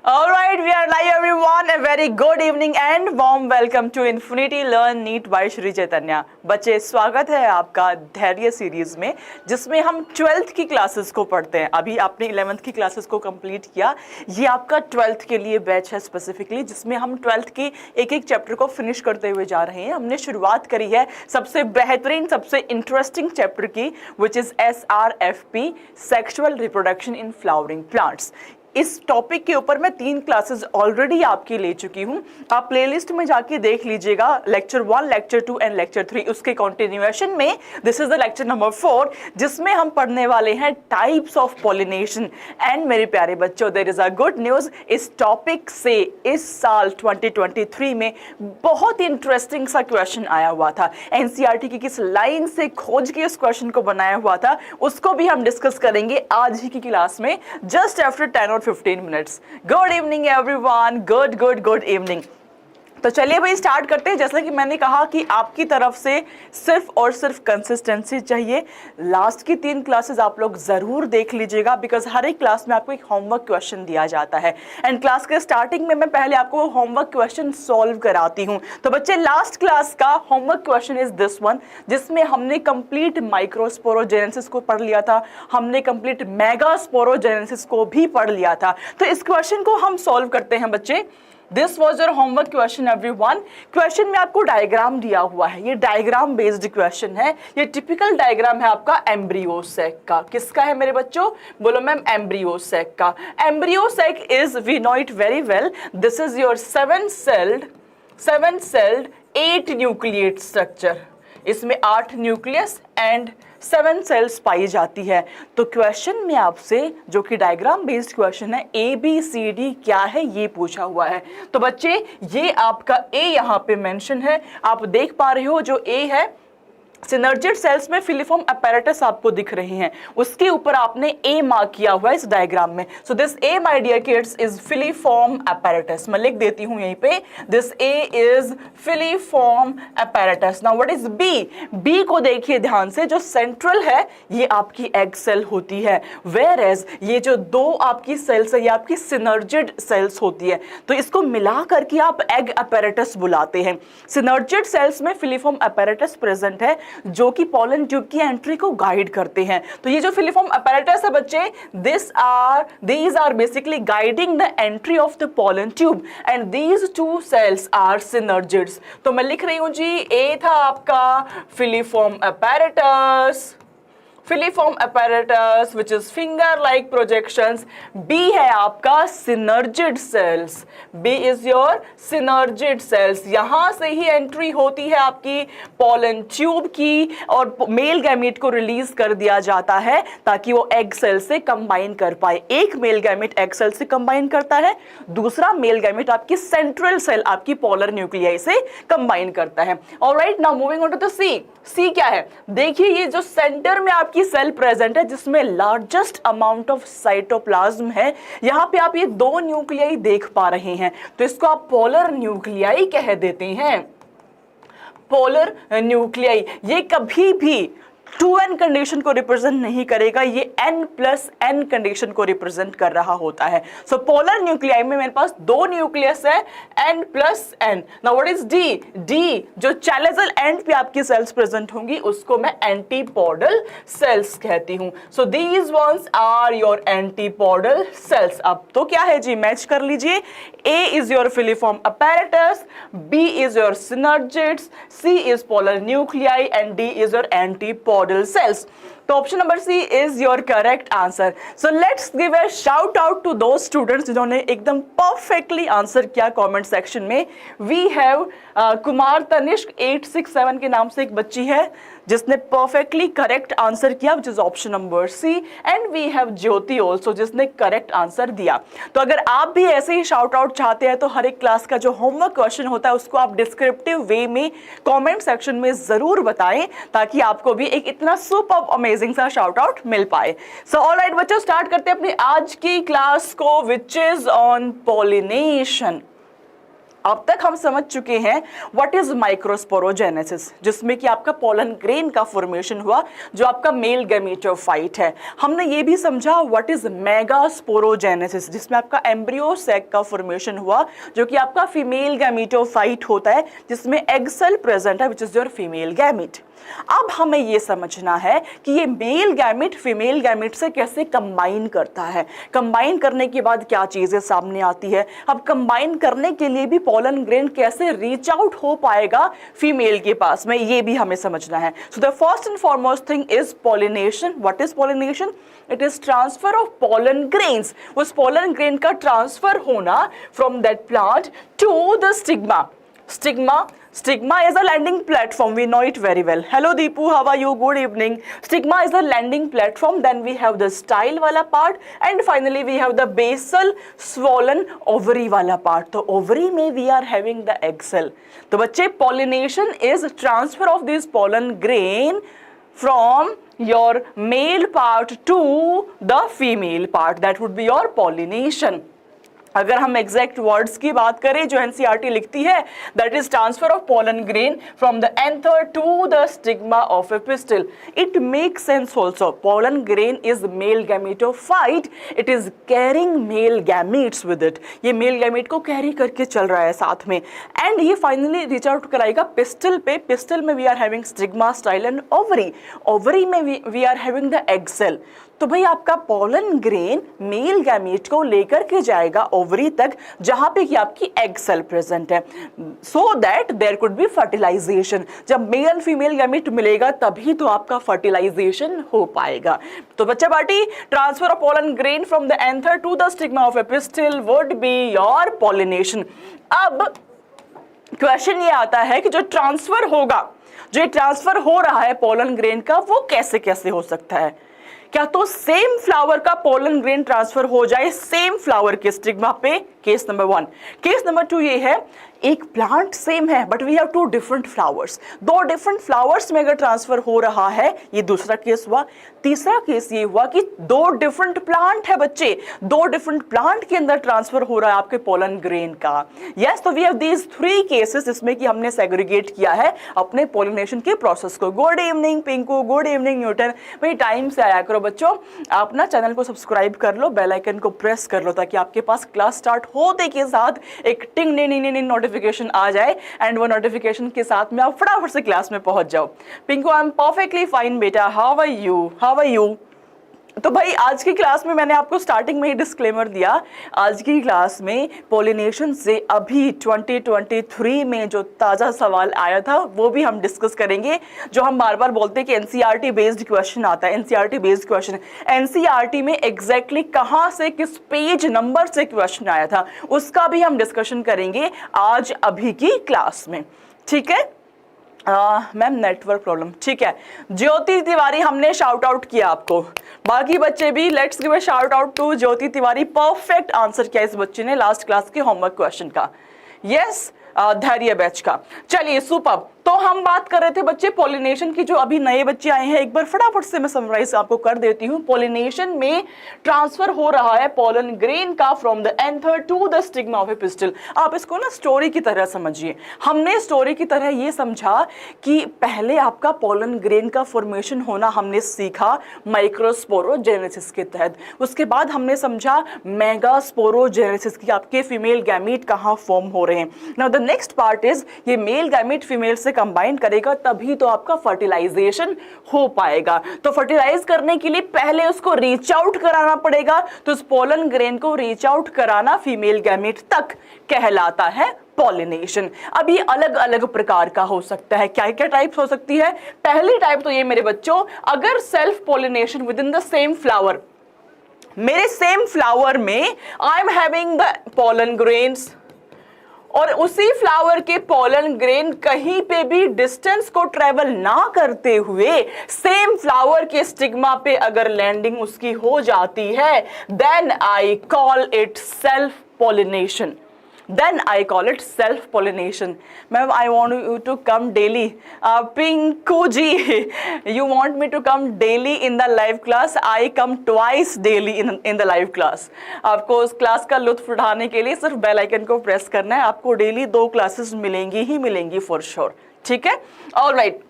All right, we are live everyone. A very good evening and warm welcome to Infinity Learn NEET by Shri Chaitanya. बच्चे, स्वागत है आपका धैर्य series में, जिसमें हम 12th की क्लासेस को पढ़ते हैं। अभी आपने 11th की क्लासेस को कंप्लीट किया, ये आपका 12th के लिए बैच है स्पेसिफिकली, जिसमें हम 12th की एक एक चैप्टर को फिनिश करते हुए जा रहे हैं। हमने शुरुआत करी है सबसे बेहतरीन, सबसे इंटरेस्टिंग चैप्टर की, which is SRFP, sexual reproduction in flowering plants. इस टॉपिक के ऊपर मैं 3 क्लासेस ऑलरेडी आपकी ले चुकी हूं। आप प्लेलिस्ट में जाके देख लीजिएगा, लेक्चर 1, लेक्चर 2 एंड लेक्चर 3। उसके कंटिन्यूएशन में this is the lecture number 4, जिसमें हम पढ़ने वाले हैं टाइप्स ऑफ पॉलिनेशन। एंड मेरे प्यारे बच्चों, there is a good news. इस टॉपिक से इस साल 2023 में बहुत इंटरेस्टिंग सा क्वेश्चन आया हुआ था। एनसीईआरटी की किस लाइन से खोज के इस क्वेश्चन को बनाया हुआ था, उसको भी हम डिस्कस करेंगे आज ही की क्लास में, just after 10 or 15 minutes. Good evening everyone. Good evening. तो चलिए भाई स्टार्ट करते हैं। जैसा कि मैंने कहा कि आपकी तरफ से सिर्फ और सिर्फ कंसिस्टेंसी चाहिए। लास्ट की 3 क्लासेस आप लोग जरूर देख लीजिएगा, बिकॉज हर एक क्लास में आपको एक होमवर्क क्वेश्चन दिया जाता है। एंड क्लास के स्टार्टिंग में मैं पहले आपको होमवर्क क्वेश्चन सॉल्व कराती हूँ। तो बच्चे, लास्ट क्लास का homework question is this one, जिसमें हमने कंप्लीट माइक्रोस्पोरोजेनेसिस को पढ़ लिया था, हमने कंप्लीट मेगास्पोरोजेनेसिस को भी पढ़ लिया था। तो इस क्वेश्चन को हम सॉल्व करते हैं बच्चे। This was your homework question everyone. Question में आपको डायग्राम दिया हुआ है, ये डायग्राम बेस्ड क्वेश्चन है। ये टिपिकल डायग्राम है आपका एम्ब्रियो सेक का। किसका है मेरे बच्चों? बोलो मैम, एम्ब्रियो सेक का। Embryo sac is, we know it very well, this is your 7 celled 8 nucleate structure. इसमें 8 न्यूक्लियस एंड 7 सेल्स पाई जाती है। तो क्वेश्चन में आपसे, जो कि डायग्राम बेस्ड क्वेश्चन है, ABCD क्या है ये पूछा हुआ है। तो बच्चे, ये आपका A यहाँ पे मेंशन है, आप देख पा रहे हो। जो A है, सिनर्जिड सेल्स में फिलीफॉर्म अपैरेटस आपको दिख रहे हैं, उसके ऊपर आपने A मार्क किया हुआ है इस डायग्राम में। So this A my dear kids is filiform apparatus. मैं लिख देती हूं यहीं पे, this A is filiform apparatus. Now what is B? B को देखिए ध्यान से, जो सेंट्रल है ये आपकी एग सेल होती है, वेयर एज ये जो 2 आपकी सेल्स है ये आपकी सिनर्जिड सेल्स होती है। तो इसको मिला करके आप एग अपैरेटस बुलाते हैं। सिनर्जिड सेल्स में फिलीफॉर्म अपैरेटस प्रेजेंट है, जो कि पॉलन ट्यूब की एंट्री को गाइड करते हैं। तो ये जो फिलीफॉर्म अपैरेटस है बच्चे, these are basically guiding the entry of the pollen tube and these 2 cells are synergids। तो मैं लिख रही हूं जी, A था आपका filiform apparatus which is finger like projections। B है आपका synergid cells। B is your synergid cells। यहां से ही एंट्री होती है आपकी pollen ट्यूब की, और मेल गैमेट को रिलीज कर दिया जाता है ताकि वो एग सेल से कंबाइन कर पाए। एक मेल गैमेट एग सेल से कंबाइन करता है, दूसरा मेल गैमेट आपकी सेंट्रल सेल, आपकी पोलर न्यूक्लियाई से कंबाइन करता है। Alright, now moving on to the C। C क्या है? देखिए, ये जो सेंटर में आपकी सेल प्रेजेंट है, जिसमें लार्जेस्ट अमाउंट ऑफ साइटोप्लाज्म है, यहां पे आप ये 2 न्यूक्लियाई देख पा रहे हैं, तो इसको आप पोलर न्यूक्लियाई कह देते हैं। पोलर न्यूक्लियाई ये कभी भी 2n कंडीशन को रिप्रेजेंट नहीं करेगा, ये n+n कंडीशन को रिप्रेजेंट कर रहा होता है। सो पोलर न्यूक्लियाई में मेरे पास 2 न्यूक्लियस है, n+n। Now what is D? D जो चैलेजल एंड पे आपकी सेल्स प्रेजेंट होंगी, उसको मैं एंटीपोडल सेल्स कहती हूं। So these ones are your antipodal cells. अब तो क्या है जी, मैच कर लीजिए। A is your filiform apparatus, B is your synergids, C is polar nuclei and D is your antipodal cells। तो option number C is your correct answer। So let's give a shout out to those students जिन्होंने एकदम perfectly answer किया comment section में। We have Kumar Tanishq 867 के नाम से एक बच्ची है जिसने परफेक्टली करेक्ट आंसर किया, which is option number C। And we have Jyoti also, जिसने करेक्ट आंसर दिया। तो अगर आप भी ऐसे ही शाउट आउट चाहते हैं, तो हर एक क्लास का जो होमवर्क क्वेश्चन होता है उसको आप डिस्क्रिप्टिव वे में कमेंट सेक्शन में जरूर बताएं, ताकि आपको भी एक इतना सुपर अमेजिंग सा शाउट आउट मिल पाए। सो ऑलराइट बच्चों, स्टार्ट करते हैं अपनी आज की क्लास को, विच इज ऑन पॉलिनेशन। अब तक हम समझ चुके हैं व्हाट इज माइक्रोस्पोरोजेनेसिस, जिसमें कि आपका पोलन ग्रेन का फॉर्मेशन हुआ जो आपका मेल गैमेटोफाइट है। हमने ये भी समझा व्हाट इज मेगास्पोरोजेनेसिस, जिसमें आपका एम्ब्रियो सैक का फॉर्मेशन हुआ जो कि आपका फीमेल गैमेटोफाइट होता है, जिसमें एग सेल प्रेजेंट है which is your female gamete. अब हमें ये समझना है कि ये मेल गैमेट फीमेल गैमेट से कैसे कंबाइन करता है, कंबाइन करने के बाद क्या चीजें सामने आती है। अब कंबाइन करने के लिए भी पोलन ग्रेन कैसे रीच आउट हो पाएगा फीमेल के पास में, ये भी हमें समझना है। So the first and foremost thing is pollination. What is pollination? It is transfer of pollen grains, उस पोलन ग्रेन का ट्रांसफर होना from that plant to the stigma. Stigma is a landing platform. We know it very well. Hello Deepu, how are you? Good evening. Stigma is a landing platform. Then we have the style वाला part, and finally we have the basal swollen ovary वाला part. तो ovary में we are having the egg cell. तो बच्चे pollination is transfer of this pollen grain from your male part to the female part. That would be your pollination. अगर हम exact words की बात करें जो एनसीईआरटी लिखती है, that is transfer of pollen grain from the anther to the stigma of a pistil. It make sense also. Pollen grain is male gametophyte, it is carrying male gametes with it. ये male gamete को carry करके चल रहा है साथ में, and ये finally reach out कराएगा पिस्टिल पे। पिस्टिल में we are having stigma, style and ovary. Ovary में we are having the egg cell. तो भाई आपका पोलन ग्रेन मेल गैमेट को लेकर के जाएगा ओवरी तक, जहां पे कि आपकी एग सेल प्रेजेंट है, so that there could be fertilization. जब मेल फीमेल गैमेट मिलेगा तभी तो आपका फर्टिलाइजेशन हो पाएगा। तो बच्चा party, transfer of pollen grain from the anther to the stigma of a pistil would be your pollination. अब क्वेश्चन ये आता है कि जो ट्रांसफर होगा, जो ट्रांसफर हो रहा है पोलन ग्रेन का, वो कैसे कैसे हो सकता है? क्या तो सेम फ्लावर का पोलन ग्रेन ट्रांसफर हो जाए सेम फ्लावर के स्टिग्मा पे? Case number 1। केस नंबर 2 ये है, एक प्लांट सेम है but we have 2 different flowers. 2 different flowers में अगर ट्रांसफर हो रहा है, ये दूसरा केस हुआ। तीसरा केस ये हुआ कि 2 डिफरेंट प्लांट है बच्चे, 2 डिफरेंट प्लांट के अंदर ट्रांसफर हो रहा है आपके पोलन ग्रेन का। यस, तो वी हैव दीज 3 केसेस जिसमें कि हमने सेग्रीगेट किया है अपने पोलिनेशन के प्रोसेस को। Good evening Pinku, good evening Newton. भाई टाइम से आया करो बच्चों, आप ना चैनल को सब्सक्राइब कर लो, बेल आइकन को प्रेस कर लो, ताकि आपके पास क्लास स्टार्ट होते के साथ एक टिंग टिंग नोटिफिकेशन आ जाए, एंड वो नोटिफिकेशन के साथ में आप फटाफट से क्लास में पहुंच जाओ। Pinku, I am perfectly fine बेटा, हाउ आर यू? तो भाई आज की क्लास में मैंने आपको स्टार्टिंग में ही डिस्क्लेमर दिया, आज की क्लास में पॉलिनेशन से अभी 2023 में जो ताज़ा सवाल आया था वो भी हम डिस्कस करेंगे। जो हम बार बार बोलते हैं कि एनसीईआरटी बेस्ड क्वेश्चन आता है, एनसीईआरटी बेस्ड क्वेश्चन, एनसीईआरटी में एग्जैक्टली कहाँ से किस पेज नंबर से क्वेश्चन आया था उसका भी हम डिस्कशन करेंगे आज अभी की क्लास में, ठीक है? मैम नेटवर्क प्रॉब्लम, ठीक है। ज्योति तिवारी हमने शाउट आउट किया आपको, बाकी बच्चे भी let's give a shout out to Jyoti Tiwari. Perfect answer किया इस बच्चे ने लास्ट क्लास के होमवर्क क्वेश्चन का। यस, धैर्य बैच का। चलिए सुपर। तो हम बात कर रहे थे बच्चे पॉलिनेशन की। जो अभी नए बच्चे आए हैं एक बार फटाफट से मैं समराइज आपको कर देती हूँ। पॉलिनेशन में ट्रांसफर हो रहा है पोलन ग्रेन का from the anther to the stigma of a pistil. आप इसको ना स्टोरी की तरह समझिए। हमने स्टोरी की तरह ये समझा कि पहले आपका पोलन ग्रेन का फॉर्मेशन होना हमने सीखा माइक्रोस्पोरोजेनेसिस के तहत। उसके बाद हमने समझा मेगास्पोरोजेनेसिस की आपके फीमेल गैमीट कहाँ फॉर्म हो रहे हैं। Now the next part is ये मेल गैमीट फीमेल से कंबाइन करेगा तभी तो आपका फर्टिलाइजेशन हो पाएगा। तो फर्टिलाइज करने के लिए पहले उसको रीच आउट कराना पड़ेगा। तो इस पोलन ग्रेन को रीच आउट कराना फीमेल गैमीट तक कहलाता है पॉलिनेशन। अब ये अलग अलग प्रकार का हो सकता है। क्या क्या टाइप्स हो सकती है? पहली टाइप तो ये मेरे बच्चों, अगर self pollination with in the same flower, मेरे सेम फ्लावर में I am having the pollen grains और उसी फ्लावर के पोलन ग्रेन कहीं पे भी डिस्टेंस को ट्रेवल ना करते हुए सेम फ्लावर के स्टिग्मा पे अगर लैंडिंग उसकी हो जाती है, then I call it self pollination. then I call it self pollination. Ma'am, I want you to come daily. Pinku ji, you want me to come daily in the live class? I come twice daily in the live class. आपको उस class का लुत्फ उठाने के लिए सिर्फ bell icon को press करना है, आपको डेली 2 क्लासेस मिलेंगी ही मिलेंगी फॉर श्योर, ठीक है? ऑलराइट,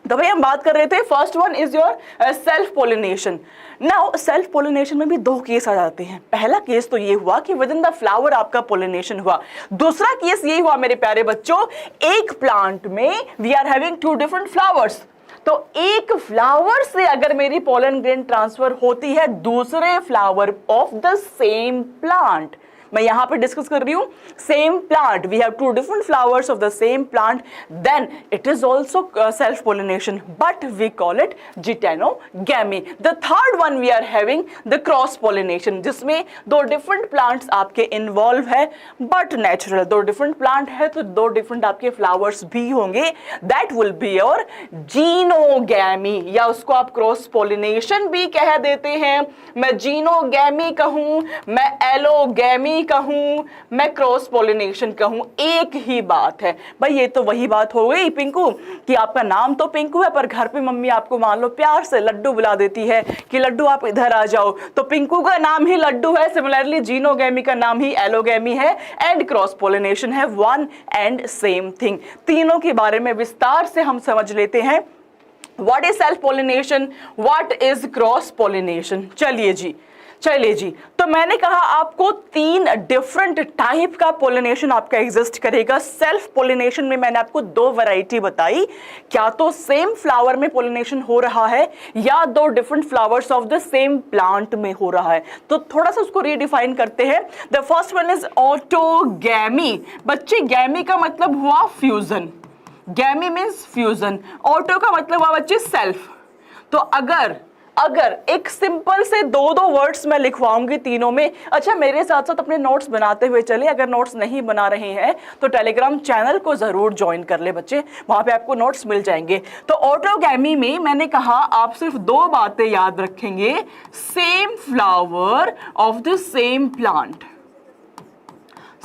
तो भाई हम बात कर रहे थे, first one is your self pollination. Now self pollination में भी 2 केस आ जाते हैं। पहला केस तो ये हुआ कि विद इन द फ्लावर आपका पोलिनेशन हुआ। दूसरा केस ये हुआ मेरे प्यारे बच्चों, एक प्लांट में we are having 2 different flowers. तो एक फ्लावर से अगर मेरी पोलन ग्रेन ट्रांसफर होती है दूसरे flower of the same plant, मैं यहां पे डिस्कस कर रही हूं same plant, we have 2 different flowers of the same plant, then it is also self pollination, but we call it geitonogamy. The third one we are having the cross pollination, जिसमें 2 डिफरेंट प्लांट्स आपके involve है, but natural 2 different plant है तो 2 different आपके flowers भी होंगे, that will be your xenogamy, या उसको आप क्रॉस पोलिनेशन भी कह देते हैं। मैं जीनोगैमी कहूं, मैं एलोगैमी कहूं, मैं क्रॉस पोलिनेशन कहूं, एक ही बात है भाई। ये तो वही बात हो गई पिंकू कि आपका नाम तो पिंकू है पर घर पे मम्मी आपको मान लो प्यार से लड्डू बुला देती है कि लड्डू आप इधर आ जाओ, तो पिंकू का नाम ही लड्डू है। सिमिलरली जीनोगैमी का नाम ही एलोगैमी है एंड क्रॉस पोलिनेशन है, वन एंड सेम थिंग। तीनों के बारे में विस्तार से हम समझ लेते हैं। What is self pollination, what is cross pollination. चलिए जी, तो मैंने कहा आपको 3 डिफरेंट टाइप का पोलिनेशन आपका एग्जिस्ट करेगा। सेल्फ पोलिनेशन में मैंने आपको 2 वैरायटी बताई, क्या तो सेम फ्लावर में पोलिनेशन हो रहा है या 2 different flowers of the same plant में हो रहा है। तो थोड़ा सा उसको रीडिफाइन करते हैं। The first one is autogamy. बच्चे गैमी का मतलब हुआ फ्यूजन, गैमी मीन्स फ्यूजन, ऑटो का मतलब हुआ बच्चे सेल्फ। तो अगर एक सिंपल से 2 वर्ड्स मैं लिखवाऊंगी तीनों में, अच्छा मेरे साथ साथ अपने नोट्स बनाते हुए चले, अगर नोट्स नहीं बना रहे हैं तो टेलीग्राम चैनल को जरूर ज्वाइन कर ले बच्चे, वहां पे आपको नोट्स मिल जाएंगे। तो ऑटोगैमी में मैंने कहा आप सिर्फ 2 बातें याद रखेंगे, same flower of the same plant,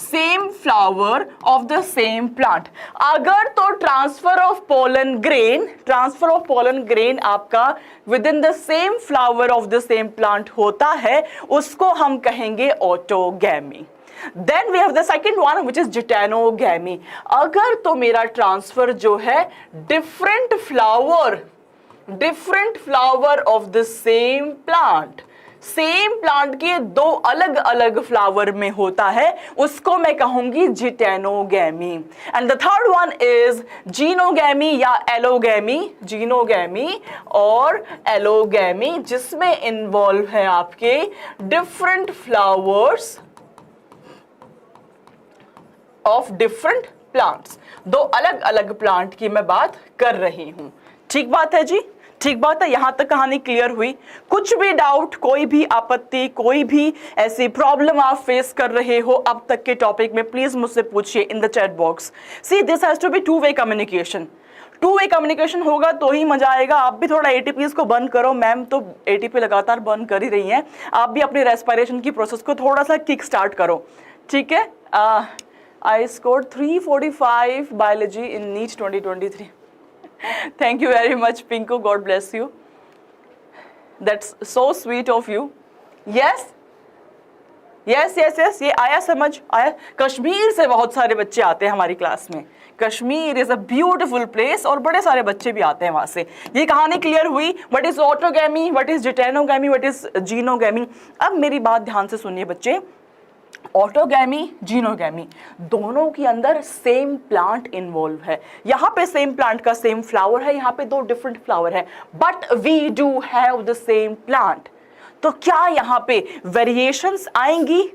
same flower of the same plant. अगर तो ट्रांसफर ऑफ पोलन ग्रेन आपका with in the same flower of the same plant होता है, उसको हम कहेंगे autogamy. Then we have the second one which is जिटेनोगैमी। अगर तो मेरा ट्रांसफर जो है different flower of the same plant, same plant के 2 अलग अलग फ्लावर में होता है, उसको मैं कहूंगी geitonogamy. And the third one is xenogamy या एलोगैमी, जीनोगैमी और एलोगैमी, जिसमें इन्वॉल्व है आपके different flowers of different plants. 2 अलग अलग प्लांट की मैं बात कर रही हूं। ठीक बात है जी, ठीक बात है, यहां तक कहानी क्लियर हुई। कुछ भी डाउट, कोई भी आपत्ति, कोई भी ऐसी प्रॉब्लम आप फेस कर रहे हो अब तक के टॉपिक में, प्लीज मुझसे पूछिए in the chat box. See this has to be two way communication. Two way communication होगा तो ही मजा आएगा। आप भी थोड़ा ATPs को बंद करो, मैम तो ATP लगातार बंद कर ही रही हैं, आप भी अपनी रेस्पिरेशन की प्रोसेस को थोड़ा सा किक स्टार्ट करो, ठीक है? I scored 345 biology in NEET 2023. Thank you very much, Pinku. God bless you. That's so sweet of you. Yes, ये आया समझ आया। कश्मीर से बहुत सारे बच्चे आते हैं हमारी क्लास में। Kashmir is a beautiful place और बड़े सारे बच्चे भी आते हैं वहां से। ये कहानी क्लियर हुई, what is autogamy, what is geitonogamy, what is xenogamy. अब मेरी बात ध्यान से सुनिए बच्चे, ऑटोगैमी, जीनोगैमी दोनों के अंदर सेम प्लांट इन्वॉल्व है। यहाँ पे सेम प्लांट का सेम फ्लावर है, यहाँ पे 2 डिफरेंट फ्लावर है, but we do have the same plant. तो क्या यहाँ पे वेरिएशंस आएंगी?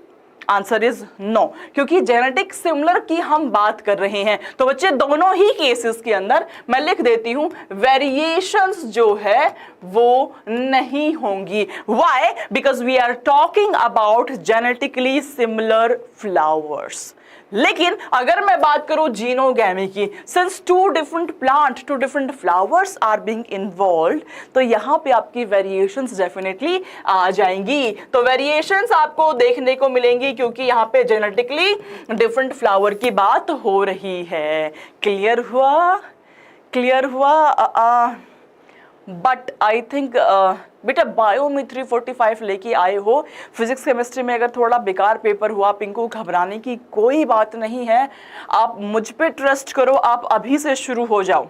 आंसर इज नो, क्योंकि जेनेटिक सिमिलर की हम बात कर रहे हैं। तो बच्चे दोनों ही केसेस के अंदर मैं लिख देती हूं वेरिएशंस जो है वो नहीं होंगी। Why? Because we are talking about genetically similar flowers. लेकिन अगर मैं बात करूं जीनोगैमी की, since two different plant, two different flowers are being involved, तो यहां पे आपकी वेरिएशंस डेफिनेटली आ जाएंगी। तो वेरिएशंस आपको देखने को मिलेंगी क्योंकि यहां पे जेनेटिकली डिफरेंट फ्लावर की बात हो रही है। क्लियर हुआ? क्लियर हुआ? बट आई थिंक बेटा बायो में 345 लेके आए हो, फिजिक्स केमिस्ट्री में अगर थोड़ा बेकार पेपर हुआ पिंकू, घबराने की कोई बात नहीं है। आप मुझ पे ट्रस्ट करो, आप अभी से शुरू हो जाओ,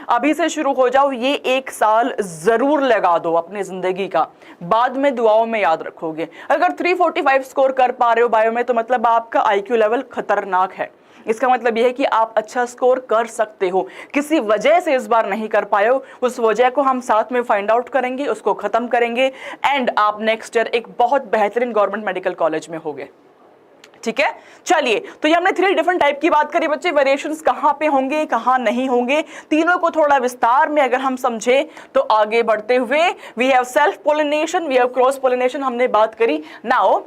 अभी से शुरू हो जाओ। ये 1 साल जरूर लगा दो अपनी जिंदगी का, बाद में दुआओं में याद रखोगे। अगर 345 स्कोर कर पा रहे हो बायो में तो मतलब आपका आईक्यू लेवल खतरनाक है। इसका मतलब यह है कि आप अच्छा स्कोर कर सकते हो। किसी वजह से इस बार नहीं कर पाए हो, उस वजह को हम साथ में फाइंड आउट करेंगे, उसको खत्म करेंगे एंड आप नेक्स्ट ईयर एक बहुत बेहतरीन गवर्नमेंट मेडिकल कॉलेज में होगे। ठीक है, चलिए, तो ये हमने 3 डिफरेंट टाइप की बात करी बच्चे। वेरिएशंस कहां पे होंगे, कहां नहीं होंगे, तीनों को थोड़ा विस्तार में अगर हम समझे तो आगे बढ़ते हुए we have self pollination, we have cross pollination, हमने बात करी। नाउ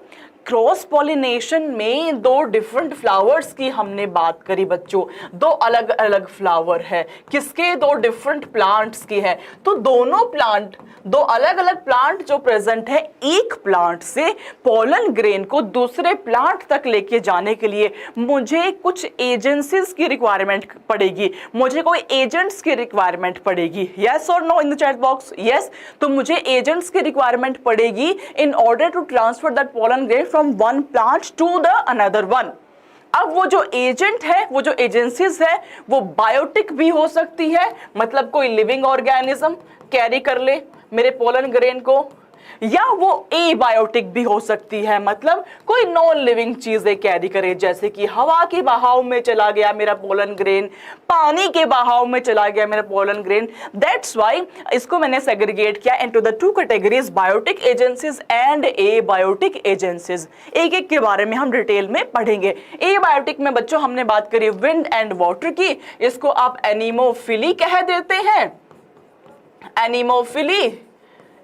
क्रॉस पॉलिनेशन में 2 डिफरेंट फ्लावर्स की हमने बात करी बच्चों। 2 अलग अलग फ्लावर है, किसके? 2 डिफरेंट प्लांट्स की है। तो दोनों प्लांट, 2 अलग अलग प्लांट जो प्रेजेंट है, एक प्लांट से पॉलन ग्रेन को दूसरे प्लांट तक लेके जाने के लिए मुझे कुछ एजेंसीज की रिक्वायरमेंट पड़ेगी, मुझे कोई एजेंट्स की रिक्वायरमेंट पड़ेगी। यस और no in the chat box? Yes, तो मुझे एजेंट्स की रिक्वायरमेंट पड़ेगी in order to transfer that pollen grain from one plant to the another one. अब वो जो एजेंट है, वो जो एजेंसीज है, वो बायोटिक भी हो सकती है, मतलब कोई लिविंग ऑर्गेनिज्म कैरी कर ले मेरे पोलन ग्रेन को, या वो एबायोटिक भी हो सकती है, मतलब कोई नॉन लिविंग चीजें कैरी करे, जैसे कि हवा के बहाव में चला गया मेरा पोलन ग्रेन, पानी के बहाव में चला गया मेरा पोलन ग्रेन। दैट्स व्हाई इसको मैंने सेग्रीगेट किया into the 2 categories, biotic agencies and abiotic agencies. एक एक के बारे में हम डिटेल में पढ़ेंगे। एबायोटिक में बच्चों हमने बात करी विंड एंड वाटर की, इसको आप एनीमोफिली कह देते हैं, एनीमोफिली।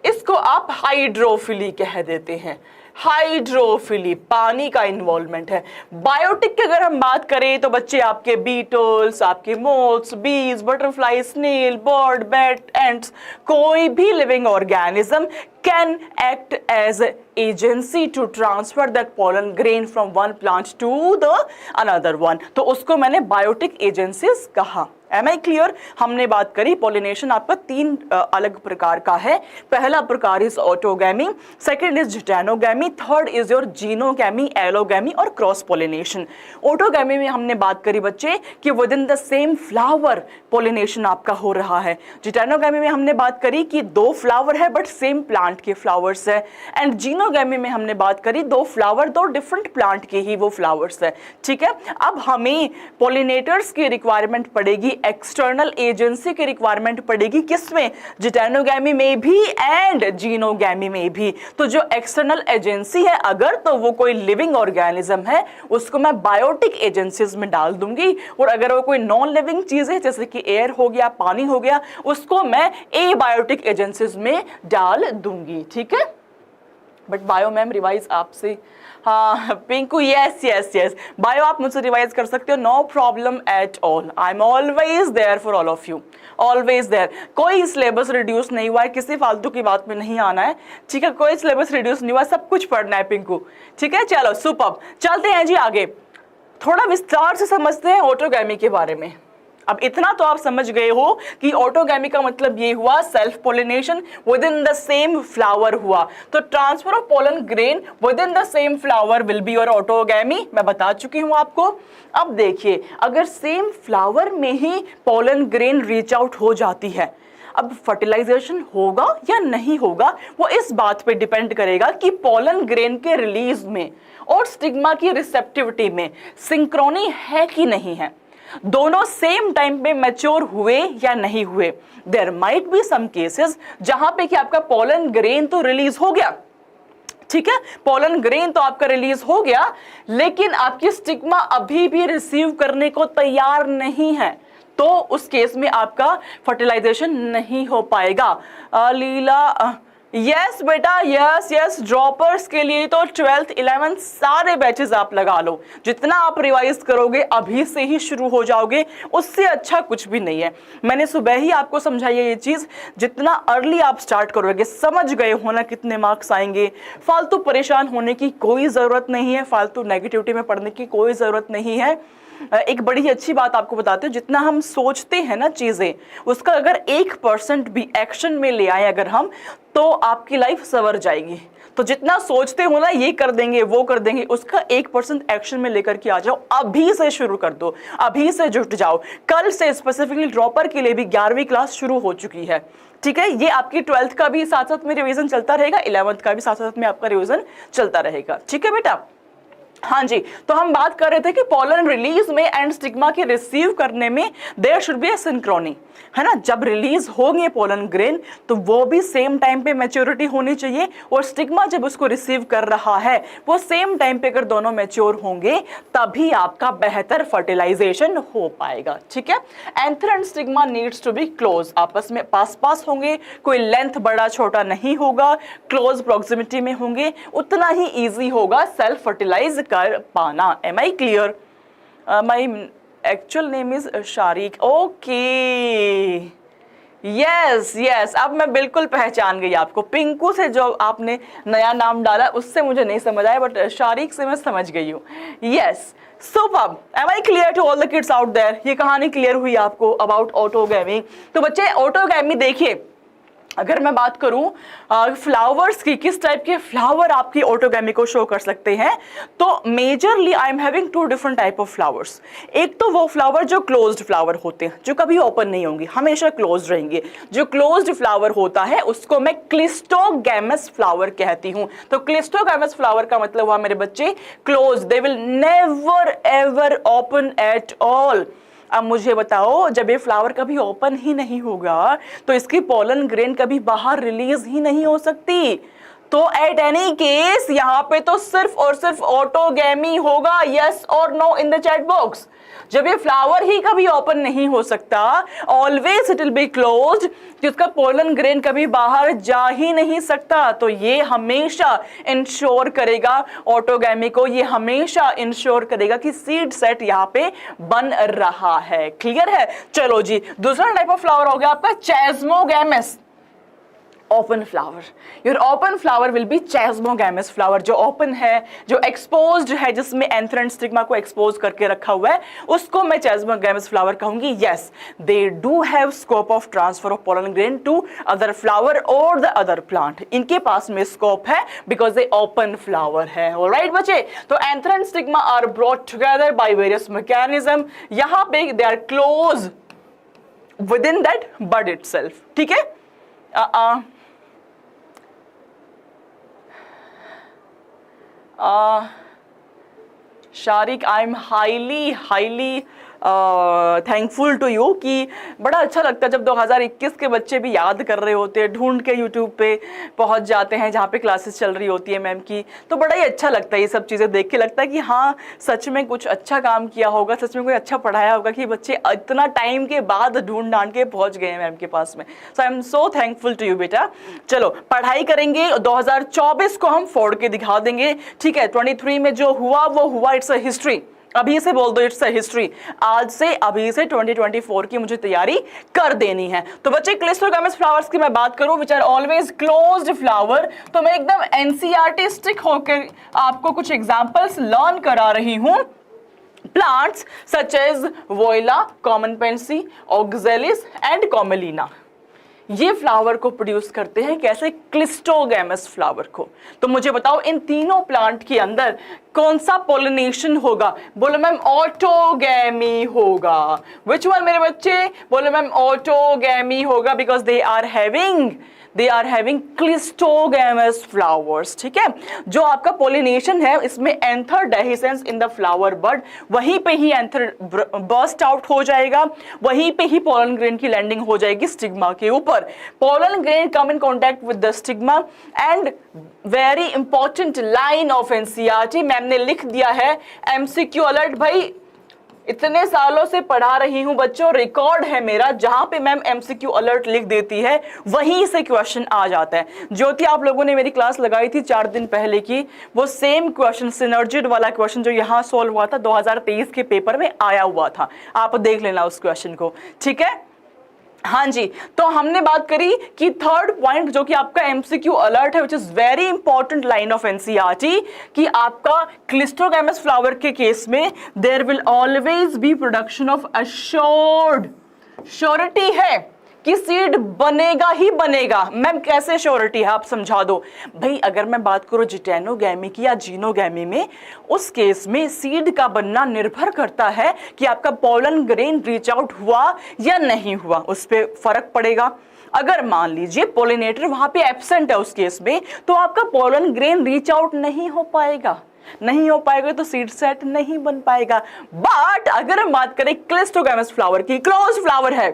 इसको आप हाइड्रोफिली कह देते हैं, हाइड्रोफिली, पानी का इन्वॉल्वमेंट है। बायोटिक की अगर हम बात करें तो बच्चे आपके बीटल्स, आपके moths, bees, butterfly, snail, bird, bat, ants, कोई भी living organism can act as agency to transfer that pollen grain from one plant to the another one, तो उसको मैंने बायोटिक एजेंसीज कहा। Am I clear? हमने बात करी पॉलिनेशन आपका 3 अलग प्रकार का है। पहला प्रकार is autogamy, second is geitonogamy, third is your xenogamy, allogamy और क्रॉस पॉलिनेशन। ऑटोगैमी में हमने बात करी बच्चे कि within the same flower pollination आपका हो रहा है। जिटेनोगैमी में हमने बात करी कि 2 फ्लावर है बट सेम प्लांट के फ्लावर्स है, एंड जीनोगैमी में हमने बात करी 2 फ्लावर 2 डिफरेंट प्लांट के ही वो फ्लावर्स है। ठीक है, अब हमें पॉलिनेटर्स की रिक्वायरमेंट पड़ेगी, एक्सटर्नल एजेंसी की रिक्वायरमेंट पड़ेगी, किसमें? जिटेनोगैमी में भी एंड जीनोगैमी में भी। तो जो एक्सटर्नल एजेंसी है अगर, तो वो कोई लिविंग ऑर्गेनिज्म है, उसको मैं बायोटिक एजेंसीज में डाल दूंगी, और अगर वो कोई नॉन लिविंग चीज है जैसे कि एयर हो गया, पानी हो गया, उसको मैं एबायोटिक एजेंसीज में डाल दूंगी। ठीक है, बट बायो मैम रिवाइज आपसे, हाँ Pinku, yes yes yes, bio आप मुझसे रिवाइज कर सकते हो, no problem at all, I am always there for all of you, always there. कोई सिलेबस रिड्यूस नहीं हुआ है, किसी फालतू की बात में नहीं आना है। ठीक है, कोई सिलेबस रिड्यूस नहीं हुआ, सब कुछ पढ़ना है पिंकू। ठीक है, चलो सुपर्ब, चलते हैं जी आगे, थोड़ा विस्तार से समझते हैं ऑटोगैमी के बारे में। अब इतना तो आप समझ गए हो कि ऑटोगैमी का मतलब ये हुआ self pollination with in the same flower हुआ, तो transfer of pollen grain with in the same flower will be your autogamy, मैं बता चुकी हूं आपको। अब देखिए, अगर सेम फ्लावर में ही पोलन ग्रेन रीच आउट हो जाती है, अब फर्टिलाइजेशन होगा या नहीं होगा वो इस बात पे डिपेंड करेगा कि पोलन ग्रेन के रिलीज में और स्टिग्मा की रिसेप्टिविटी में सिंक्रोनी है कि नहीं है, दोनों सेम टाइम पे मैच्योर हुए या नहीं हुए। There might be some cases जहां पे कि आपका पोलन ग्रेन तो रिलीज हो गया, ठीक है, पोलन ग्रेन तो आपका रिलीज हो गया, लेकिन आपकी स्टिग्मा अभी भी रिसीव करने को तैयार नहीं है, तो उस केस में आपका फर्टिलाइजेशन नहीं हो पाएगा। लीला यस बेटा, यस यस, ड्रॉपर्स के लिए तो 12th 11th सारे बैचेस आप लगा लो। जितना आप रिवाइज करोगे, अभी से ही शुरू हो जाओगे, उससे अच्छा कुछ भी नहीं है। मैंने सुबह ही आपको समझाई है ये चीज, जितना अर्ली आप स्टार्ट करोगे, समझ गए हो ना कितने मार्क्स आएंगे। फालतू परेशान होने की कोई जरूरत नहीं है, फालतू नेगेटिविटी में पढ़ने की कोई जरूरत नहीं है। एक बड़ी अच्छी बात आपको बताते हैं, जितना हम सोचते हैं ना चीजें, उसका अगर 1% भी एक्शन में ले आए अगर हम, तो आपकी लाइफ सवर जाएगी। तो जितना सोचते हो ना ये कर देंगे वो कर देंगे, उसका 1% एक्शन में लेकर के आ जाओ। अभी से शुरू कर दो, अभी से जुट जाओ। कल से स्पेसिफिकली ड्रॉपर के लिए भी 11वीं क्लास शुरू हो चुकी है, ठीक है। ये आपकी 12th का भी साथ साथ में रिवीजन चलता रहेगा, 11th का भी साथ साथ में आपका रिवीजन चलता रहेगा, ठीक है बेटा। हाँ जी, तो हम बात कर रहे थे कि पोलन रिलीज में एंड स्टिग्मा के रिसीव करने में there should be a synchrony, है ना। जब रिलीज होंगे पोलन ग्रेन तो वो भी सेम टाइम पे मैच्योरिटी होनी चाहिए, और स्टिग्मा जब उसको रिसीव कर रहा है वो सेम टाइम पे अगर दोनों मैच्योर होंगे तभी आपका बेहतर फर्टिलाइजेशन हो पाएगा, ठीक है। Anther and stigma needs to be close, आपस में पास पास होंगे, कोई लेंथ बड़ा छोटा नहीं होगा, क्लोज प्रोक्सिमिटी में होंगे, उतना ही ईजी होगा सेल्फ फर्टिलाइज कर पाना। Am I clear? My actual name is Shariq. Okay, yes yes, अब मैं बिल्कुल पहचान गई आपको। पिंकू से जो आपने नया नाम डाला उससे मुझे नहीं समझ आया, बट शारिक से मैं समझ गई हूँ। Yes, superb. Am I clear to all the kids out there? ये कहानी क्लियर हुई आपको अबाउट ऑटोगैमी? तो बच्चे ऑटोगैमी देखिए, अगर मैं बात करूं फ्लावर्स की, किस टाइप के फ्लावर आपकी ऑटोगैमी को शो कर सकते हैं, तो majorly I am having 2 different type of flowers. एक तो वो फ्लावर जो क्लोज्ड फ्लावर होते हैं, जो कभी ओपन नहीं होंगे, हमेशा क्लोज्ड रहेंगे। जो क्लोज्ड फ्लावर होता है उसको मैं क्लिस्टोगैमस फ्लावर कहती हूं। तो क्लिस्टोगैमस फ्लावर का मतलब हुआ मेरे बच्चे close, they will never ever open at all. अब मुझे बताओ, जब ये फ्लावर कभी ओपन ही नहीं होगा तो इसकी पोलन ग्रेन कभी बाहर रिलीज ही नहीं हो सकती। तो एट एनी केस यहाँ पे तो सिर्फ और सिर्फ ऑटोगैमी होगा। यस और no in the chat box. जब ये फ्लावर ही कभी ओपन नहीं हो सकता, always it will be closed, जिसका पोलन ग्रेन कभी बाहर जा ही नहीं सकता, तो ये हमेशा इंश्योर करेगा ऑटोगैमी को, ये हमेशा इंश्योर करेगा कि सीड सेट यहाँ पे बन रहा है। क्लियर है? चलो जी, दूसरा टाइप ऑफ फ्लावर हो गया आपका chasmogamous, open flower. Your open flower will be chasmogamous flower. जो ओपन है, जो एक्सपोज्ड है, जिसमें एंथर एंड स्टिग्मा को एक्सपोज करके रखा हुआ है, उसको मैं चैस्मोगैमस फ्लावर कहूंगी। Yes, they do have scope of transfer of pollen grain to other flower और द अदर प्लांट। इनके पास में स्कोप है बिकॉज दे ओपन फ्लावर है। ऑलराइट बच्चे, तो anther and stigma are brought together by various mechanism. यहां पे they are close within that bud itself, ठीक है। Shariq, I am highly thankful to you कि बड़ा अच्छा लगता है जब 2021 के बच्चे भी याद कर रहे होते हैं, ढूंढ के यूट्यूब पे पहुंच जाते हैं जहाँ पे क्लासेस चल रही होती है मैम की, तो बड़ा ही अच्छा लगता है। ये सब चीज़ें देख के लगता है कि हाँ, सच में कुछ अच्छा काम किया होगा, सच में कोई अच्छा पढ़ाया होगा कि बच्चे इतना टाइम के बाद ढूंढ ढांड के पहुँच गए हैं मैम के पास में। So I am so thankful to you बेटा। चलो पढ़ाई करेंगे, 2024 को हम फोड़ के दिखा देंगे, ठीक है। 23 में जो हुआ वो हुआ, इट्स अ हिस्ट्री। अभी से बोल दो इट्स अ हिस्ट्री। आज से, अभी से 2024 की मुझे तैयारी कर देनी है। तो बच्चे, क्लिस्टोगैमस फ्लावर्स की मैं बात करूं which are always closed flower, तो मैं एकदम एनसीईआरटी स्टिक होकर आपको कुछ एग्जांपल्स लर्न करा रही हूं। Plants such as viola, common pansy, oxalis and commelina, ये फ्लावर को प्रोड्यूस करते हैं। कैसे? क्लिस्टोगैमस फ्लावर को। तो मुझे बताओ, इन तीनों प्लांट के अंदर कौन सा पोलिनेशन होगा? बोलो मैम ऑटोगैमी होगा। विच वन मेरे बच्चे? बोलो मैम ऑटोगैमी होगा, because they are having cleistogamous flowers, ठीक है। जो आपका पोलिनेशन है, इसमें anther dehiscence in the flower bud, वहीं पे ही एंथर बर्स्ट आउट हो जाएगा, वहीं पे ही पोलन ग्रेन की लैंडिंग हो जाएगी स्टिग्मा के ऊपर। Pollen grain come in contact with the stigma and very important line of NCERT, ma'am ने लिख दिया है, एमसीक्यू अलर्ट भाई, इतने सालों से पढ़ा रही हूं बच्चों, रिकॉर्ड है मेरा, जहां पे मैम एमसीक्यू अलर्ट लिख देती है वहीं से क्वेश्चन आ जाता है। ज्योति आप लोगों ने मेरी क्लास लगाई थी 4 दिन पहले की, वो सेम क्वेश्चन सिनर्जिड वाला क्वेश्चन जो यहां सॉल्व हुआ था 2023 के पेपर में आया हुआ था, आप देख लेना उस क्वेश्चन को, ठीक है। हाँ जी, तो हमने बात करी कि थर्ड पॉइंट जो कि आपका एमसीक्यू अलर्ट है, which is very important line of NCERT, कि आपका क्लिस्ट्रोगैमस फ्लावर के केस में there will always be production of assured, surety है कि सीड बनेगा ही बनेगा। मैम कैसे श्योरिटी है, आप समझा दो भाई। अगर मैं बात करूं जिटेनोगैमी की या जीनोगैमी में, उस केस में सीड का बनना निर्भर करता है कि आपका पोलन ग्रेन रीच आउट हुआ या नहीं हुआ, उस पर फर्क पड़ेगा। अगर मान लीजिए पोलिनेटर वहां पे एब्सेंट है उस केस में, तो आपका पोलन ग्रेन रीच आउट नहीं हो पाएगा, नहीं हो पाएगा तो सीड सेट नहीं बन पाएगा। बट अगर हम बात करें क्लिस्ट्रोगैमस फ्लावर की, क्लोज फ्लावर है,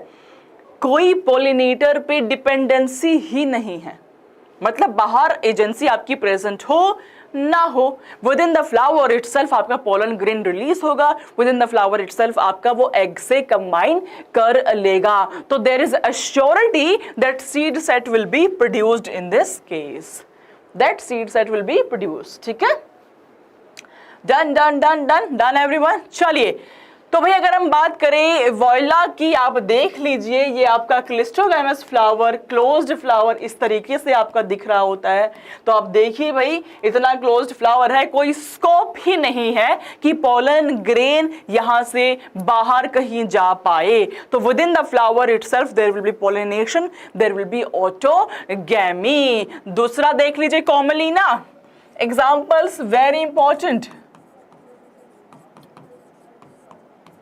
कोई पोलिनेटर पे डिपेंडेंसी ही नहीं है, मतलब बाहर एजेंसी आपकी प्रेजेंट हो ना हो, within the flower itself आपका पोलन ग्रेन रिलीज होगा, within the flower itself आपका वो एग से कंबाइन कर लेगा। तो there is assurity that seed set will be produced in this case, that seed set will be produced, ठीक है। Done done done done done everyone. चलिए, तो भाई अगर हम बात करें वॉयला की, आप देख लीजिए ये आपका क्लिस्ट्रोगैमस फ्लावर, क्लोज्ड फ्लावर इस तरीके से आपका दिख रहा होता है। तो आप देखिए भाई इतना क्लोज्ड फ्लावर है, कोई स्कोप ही नहीं है कि पोलन ग्रेन यहां से बाहर कहीं जा पाए। तो within the flower itself there will be pollination, there will be autogamy. दूसरा देख लीजिए Commelina, examples very important,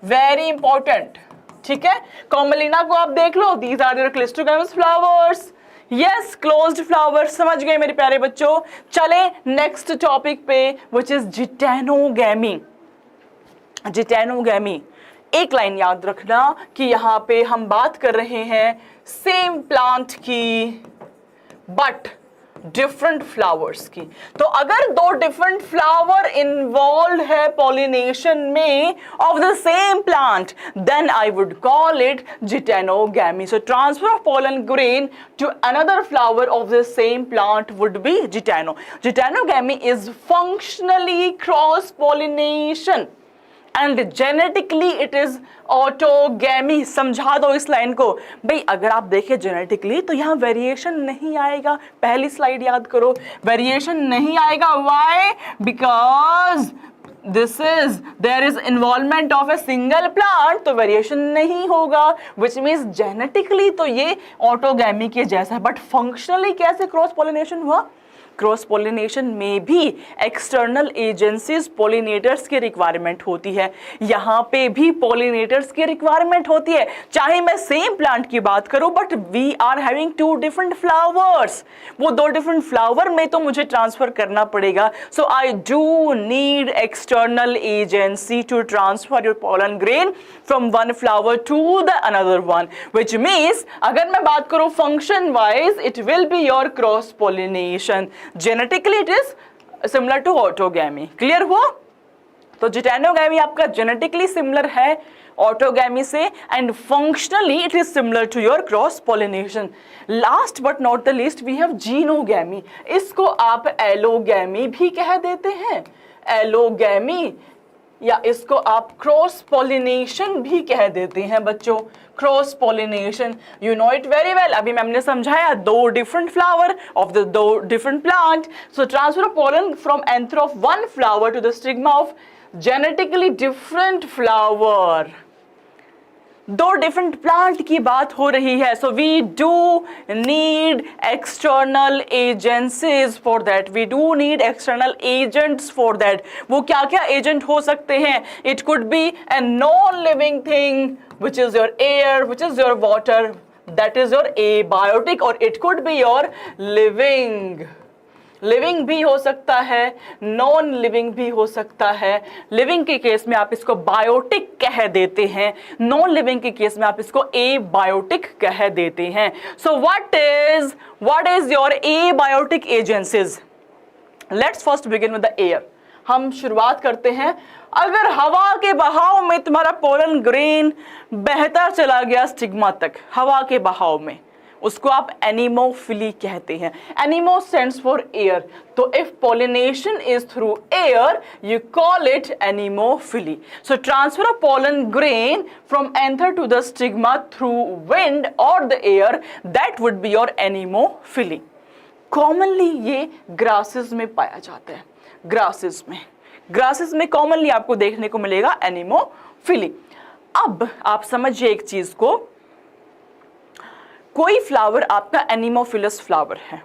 very important, ठीक है। कॉमलिना को आप देख लो, these are your cleistogamous flowers, yes closed flower, समझ गए मेरे प्यारे बच्चों। चले नेक्स्ट टॉपिक पे, विच इज जिटेनोगैमी। जिटेनोगैमी, एक लाइन याद रखना कि यहां पे हम बात कर रहे हैं सेम प्लांट की बट डिफरेंट फ्लावर्स की। तो अगर दो डिफरेंट फ्लावर इन्वॉल्व है पॉलिनेशन में of the same plant, then I would call it geitonogamy. So transfer of pollen grain to another flower of the same plant would be geitono. Geitonogamy is functionally cross pollination and genetically it is autogamy. समझा दो इस line को भाई। अगर आप देखें genetically तो यहां वेरिएशन नहीं आएगा, पहली स्लाइड याद करो, वेरिएशन नहीं आएगा। Why? Because this is there is involvement of a single plant, तो वेरिएशन नहीं होगा, विच मीन्स जेनेटिकली तो ये ऑटोगैमी के जैसा है, बट फंक्शनली कैसे क्रॉस पॉलिनेशन हुआ? क्रॉस पॉलिनेशन में भी एक्सटर्नल एजेंसीज पॉलिनेटर्स की रिक्वायरमेंट होती है, यहाँ पे भी पॉलिनेटर्स की रिक्वायरमेंट होती है। चाहे मैं सेम प्लांट की बात करूं, but we are having two different flowers, वो दो डिफरेंट फ्लावर में तो मुझे ट्रांसफर करना पड़ेगा। So I do need external agency to transfer your pollen grain from one flower to the another one, which means अगर मैं बात करूं function wise, it will be your cross pollination. Genetically it is similar to autogamy. Clear हुआ? तो geitonogamy आपका genetically similar है autogamy से, and functionally it is similar to your cross pollination. Last but not the least we have xenogamy. इसको आप allogamy भी कह देते हैं, एलोगैमी, या इसको आप क्रॉस पॉलिनेशन भी कह देते हैं बच्चों। Cross pollination, you know it very well. अभी मैम ने समझाया, दो डिफरेंट फ्लावर ऑफ द दो different plant, so transfer of pollen from anther of one flower to the stigma of genetically different flower. दो डिफरेंट प्लांट की बात हो रही है, so we do need external agencies for that, we do need external agents for that. वो क्या क्या agent हो सकते हैं? It could be a non living thing which is your air, which is your water, that is your abiotic, or it could be your living. Living भी हो सकता है, नॉन लिविंग भी हो सकता है। लिविंग के केस में आप इसको बायोटिक कह देते हैं, नॉन लिविंग के केस में आप इसको एबायोटिक कह देते हैं। So what is your abiotic agencies? Let's first begin with the air. हम शुरुआत करते हैं अगर हवा के बहाव में तुम्हारा पोलन ग्रेन बहता चला गया स्टिग्मा तक, हवा के बहाव में, उसको आप एनिमोफिली कहते हैं। एनिमो स्टैंड्स फॉर एयर, तो if pollination is through air you call it anemophily. So transfer of pollen grain from anther to the stigma through wind or the air, that would be your anemophily. Commonly ये grasses में पाया जाता है, grasses में commonly आपको देखने को मिलेगा anemophily. अब आप समझिए एक चीज को, कोई फ्लावर आपका एनिमोफिलस फ्लावर है,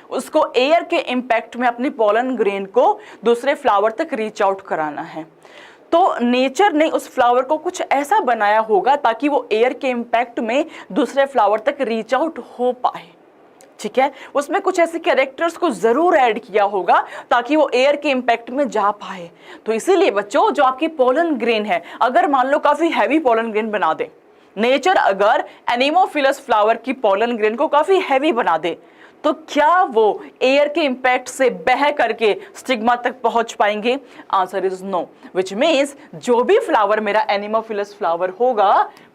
उसको एयर के इम्पैक्ट में अपने पोलन ग्रेन को दूसरे फ्लावर तक रीच आउट कराना है, तो नेचर ने उस फ्लावर को कुछ ऐसा बनाया होगा ताकि वो एयर के इम्पैक्ट में दूसरे फ्लावर तक रीच आउट हो पाए। ठीक है, उसमें कुछ ऐसे कैरेक्टर्स को जरूर ऐड किया होगा ताकि वो एयर के इम्पैक्ट में जा पाए। तो इसीलिए बच्चों, जो आपकी पोलन ग्रेन है, अगर मान लो काफी हैवी पोलन ग्रेन बना दे नेचर, अगर एनिमोफिलस फ्लावर की पोलन ग्रेन को काफी हैवी बना दे, तो क्या वो एयर के इम्पैक्ट से बह करके स्टिग्मा तक पहुंच पाएंगे? Answer is no, which means जो भी फ्लावर मेरा एनिमोफिलस फ्लावर होगा,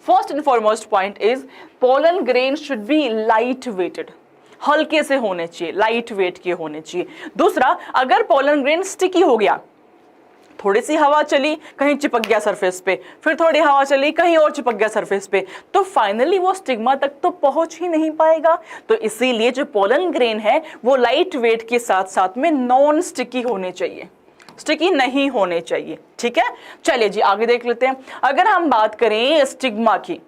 first and foremost point is pollen grain should be light weighted, हल्के से होने चाहिए, लाइट वेट के होने चाहिए। दूसरा, अगर पोलन ग्रेन स्टिकी हो गया, थोड़ी सी हवा चली कहीं चिपक गया सरफेस पे, फिर थोड़ी हवा चली कहीं और चिपक गया सरफेस पे, तो फाइनली वो स्टिग्मा तक तो पहुंच ही नहीं पाएगा। तो इसीलिए जो पोलन ग्रेन है वो लाइट वेट के साथ साथ में नॉन स्टिकी होने चाहिए, स्टिकी नहीं होने चाहिए। ठीक है, चलिए जी आगे देख लेते हैं। अगर हम बात करें स्टिग्मा की,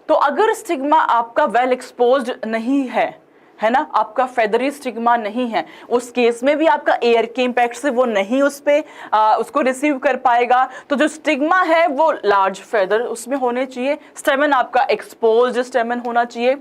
तो अगर स्टिग्मा आपका वेल एक्सपोज्ड नहीं है ना, आपका फेदरी स्टिग्मा नहीं है, उस केस में भी आपका एयर के इम्पैक्ट से वो नहीं उस पे उसको रिसीव कर पाएगा। तो जो स्टिग्मा है वो लार्ज फेदर उसमें होने चाहिए, स्टेमन आपका एक्सपोज्ड स्टेमन होना चाहिए।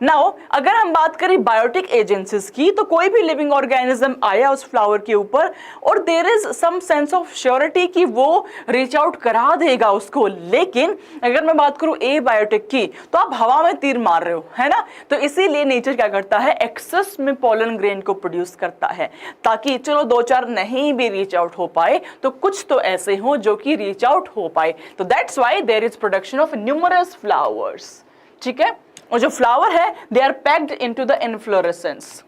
नाउ अगर हम बात करें बायोटिक एजेंसीज की, तो कोई भी लिविंग ऑर्गेनिज्म आया उस फ्लावर के ऊपर और there is some sense of surety कि वो रीच आउट करा देगा उसको। लेकिन अगर मैं बात करूं ए बायोटिक की, तो आप हवा में तीर मार रहे हो, है ना, तो इसीलिए नेचर क्या करता है, एक्सेस में पोलन ग्रेन को प्रोड्यूस करता है ताकि चलो दो चार नहीं भी रीच आउट हो पाए तो कुछ तो ऐसे हो जो कि रीच आउट हो पाए। तो that's why there is production of numerous flowers. ठीक है, और जो फ्लावर है they are packed into the inflorescence,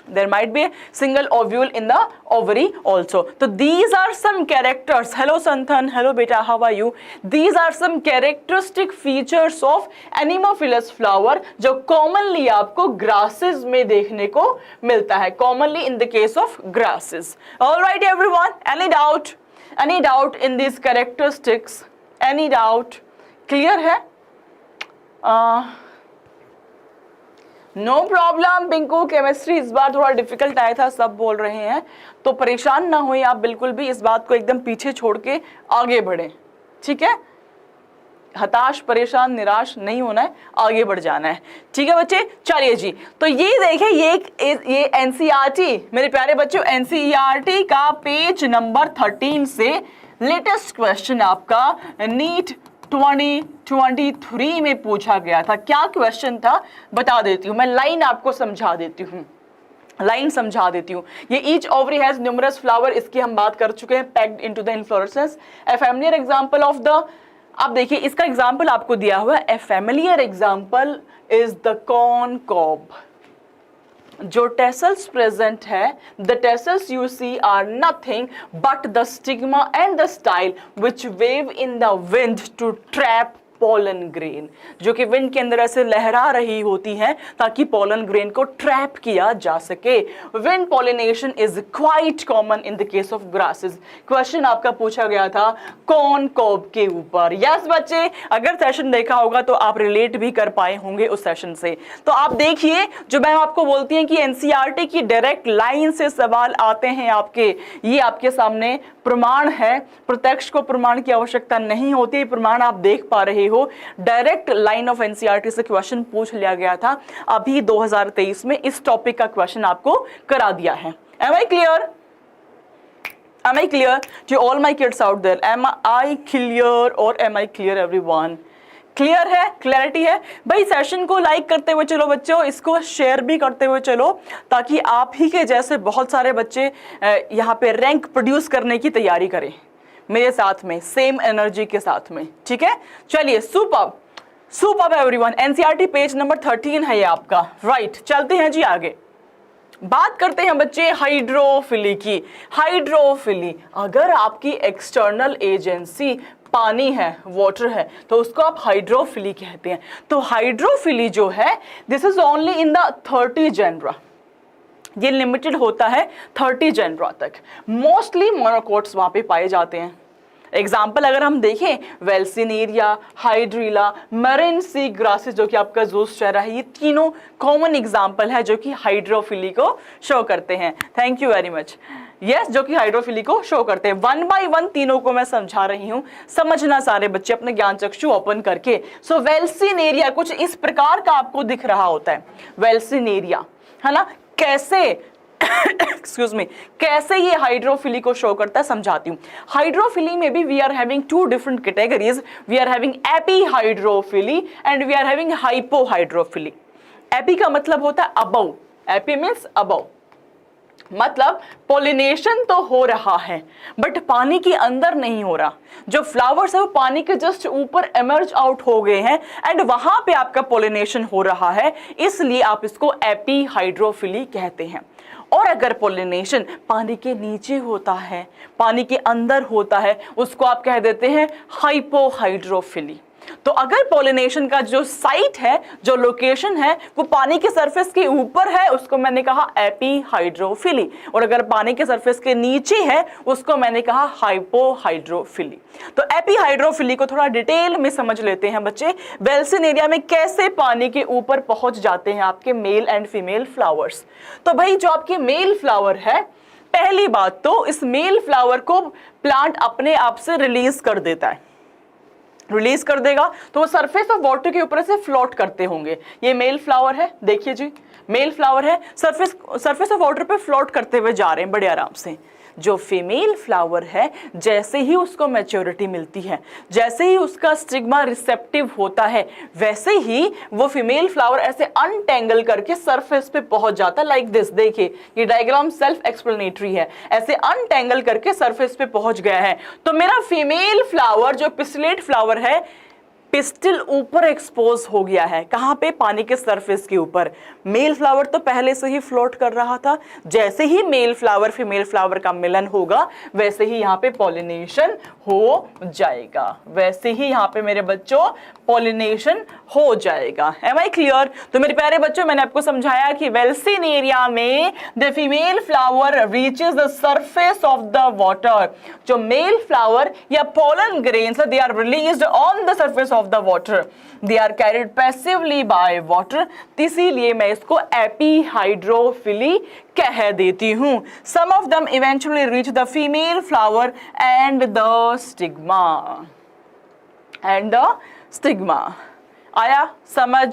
there might be a single ovule in the ovary also. So these are some characters. Hello Santhan, hello beta, how are you? These are some characteristic features of anemophilous flower जो commonly आपको grasses में देखने को मिलता है, commonly in the case of grasses. All right everyone, any doubt? Any doubt in these characteristics? Any doubt? Clear है? No problem Pinku, chemistry इस बार थोड़ा डिफिकल्ट आया था, सब बोल रहे हैं, तो परेशान ना होइए आप बिल्कुल भी, इस बात को एकदम पीछे छोड़ के आगे बढ़ें। ठीक है, हताश परेशान निराश नहीं होना है, आगे बढ़ जाना है। ठीक है बच्चे, चलिए जी, तो ये देखें, ये एनसीईआरटी मेरे प्यारे बच्चों, एनसीईआरटी का पेज नंबर 13 से लेटेस्ट क्वेश्चन आपका नीट 2023 में पूछा गया था। क्या क्वेश्चन था बता देती हूँ मैं, लाइन आपको समझा देती हूँ, लाइन समझा देती हूँ। ये each ovary has numerous flower, इसकी हम बात कर चुके हैं, packed into the inflorescence. A familiar example of the, अब देखिए इसका एग्जांपल आपको दिया हुआ है, a familiar example is the corn cob. जो टेसल्स प्रेजेंट है, the tassels you see are nothing but the stigma and the style which wave in the wind to trap pollen grain, जो कि wind के अंदर ऐसे लहरा रही होती हैं ताकि पोलन ग्रेन को ट्रैप किया जा सके। Wind pollination is quite common in the case of grasses. Question आपका पूछा गया था कॉर्न कॉब के ऊपर। यस बच्चे, अगर सेशन देखा होगा तो आप रिलेट भी कर पाए होंगे उस सेशन से। तो आप देखिए, जो मैम आपको बोलती हैं कि एनसीईआरटी की डायरेक्ट लाइन से सवाल आते हैं आपके, ये आपके सामने प्रमाण है, प्रत्यक्ष को प्रमाण की आवश्यकता नहीं होती, प्रमाण आप देख पा रहे हो, डायरेक्ट लाइन ऑफ एनसीईआरटी से क्वेश्चन पूछ लिया गया था। अभी 2023 में इस टॉपिक का क्वेश्चन आपको करा दिया है। Am I clear? Am I clear to all my kids out there? Am I clear or am I clear everyone? Clear है, क्लैरिटी है भाई। सेशन को लाइक करते हुए चलो बच्चों, इसको शेयर भी करते हुए चलो, ताकि आप ही के जैसे बहुत सारे बच्चे यहाँ पे रैंक प्रोड्यूस करने की तैयारी करें। मेरे साथ में, सेम एनर्जी के साथ में, ठीक है। चलिए, superb superb everyone. NCERT page number 13 है ये आपका, राइट। चलते हैं जी आगे, बात करते हैं बच्चे हाइड्रोफिली की। हाइड्रोफिली, अगर आपकी एक्सटर्नल एजेंसी पानी है, वाटर है, तो उसको आप हाइड्रोफिली कहते हैं। तो हाइड्रोफिली जो है, this is only in the 30 genera, ये लिमिटेड होता है 30 जेनरा तक। मोस्टली मोनोकोट्स वहां पे पाए जाते हैं। एग्जाम्पल अगर हम देखें, वेल्सिनेरिया, हाइड्रीला, मरीन सी ग्रासेस जो कि आपका ज़ूसटेरा है, ये तीनों कॉमन एग्जाम्पल है जो कि हाइड्रोफिली को शो करते हैं। Thank you very much. Yes, जो कि हाइड्रोफिली को शो करते हैं। 1 बाय 1 तीनों को मैं समझा रही हूँ, समझना सारे बच्चे अपने ज्ञान चक्षु ओपन करके। सो वेल्सिनेरिया कुछ इस प्रकार का आपको दिख रहा होता है, वेल्सिनेरिया, है ना। कैसे एक्सक्यूज मी, कैसे ये हाइड्रोफिली को शो करता है समझाती हूँ। हाइड्रोफिली में भी we are having 2 different categories. We are having epihydrophily and we are having hypohydrophily. Epi का मतलब होता है अबव, एपी मीन्स अबव, मतलब पोलिनेशन तो हो रहा है बट पानी के अंदर नहीं हो रहा। जो फ्लावर्स है वो पानी के जस्ट ऊपर एमर्ज आउट हो गए हैं एंड वहां पे आपका पोलिनेशन हो रहा है, इसलिए आप इसको एपीहाइड्रोफिली कहते हैं। और अगर पोलिनेशन पानी के नीचे होता है, पानी के अंदर होता है, उसको आप कह देते हैं हाइपोहाइड्रोफिली। तो अगर पोलिनेशन का जो साइट है, जो लोकेशन है, वो पानी के सरफेस के ऊपर है, उसको मैंने कहा एपीहाइड्रोफिली। और अगर पानी के सरफेस के नीचे है, उसको मैंने कहा हाइपोहाइड्रोफिली। तो एपीहाइड्रोफिली को थोड़ा डिटेल में समझ लेते हैं बच्चे। वेल्सिनेरिया में कैसे पानी के ऊपर पहुंच जाते हैं आपके मेल एंड फीमेल फ्लावर्स। तो भाई जो आपके मेल फ्लावर है, पहली बात तो इस मेल फ्लावर को प्लांट अपने आप से रिलीज कर देता है, रिलीज कर देगा तो वो सरफेस ऑफ वाटर के ऊपर से फ्लोट करते होंगे। ये मेल फ्लावर है, देखिए जी, मेल फ्लावर है, सरफेस ऑफ वाटर पे फ्लोट करते हुए जा रहे हैं बड़े आराम से। जो फीमेल फ्लावर है, जैसे ही उसको मैच्योरिटी मिलती है, जैसे ही उसका स्टिग्मा रिसेप्टिव होता है, वैसे ही वो फीमेल फ्लावर ऐसे अनटेंगल करके सरफेस पे पहुंच जाता है। लाइक दिस, देखिए ये डायग्राम सेल्फ एक्सप्लेनेटरी है, ऐसे अनटेंगल करके सरफेस पे पहुंच गया है। तो मेरा फीमेल फ्लावर जो पिस्टिलेट फ्लावर है, पिस्टिल ऊपर एक्सपोज हो गया है, कहां पे, पानी के सरफेस के ऊपर। मेल फ्लावर तो पहले से ही फ्लोट कर रहा था। जैसे ही मेल फ्लावर फीमेल फ्लावर का मिलन होगा, वैसे ही यहाँ पे पॉलिनेशन हो जाएगा, वैसे ही यहाँ पे मेरे बच्चों पॉलिनेशन हो जाएगा। Am I clear? तो मेरे प्यारे बच्चों, मैंने आपको समझाया कि वेल्सिनेरिया में the female flower reaches the surface of the water. जो मेल फ्लावर या pollen grains, they are released on the surface of the water, they are carried passively by water. इसीलिए मैं इसको एपीहाइड्रोफिली कह देती हूं। Some of them eventually reach the female flower and the stigma, and the stigma. आया समझ?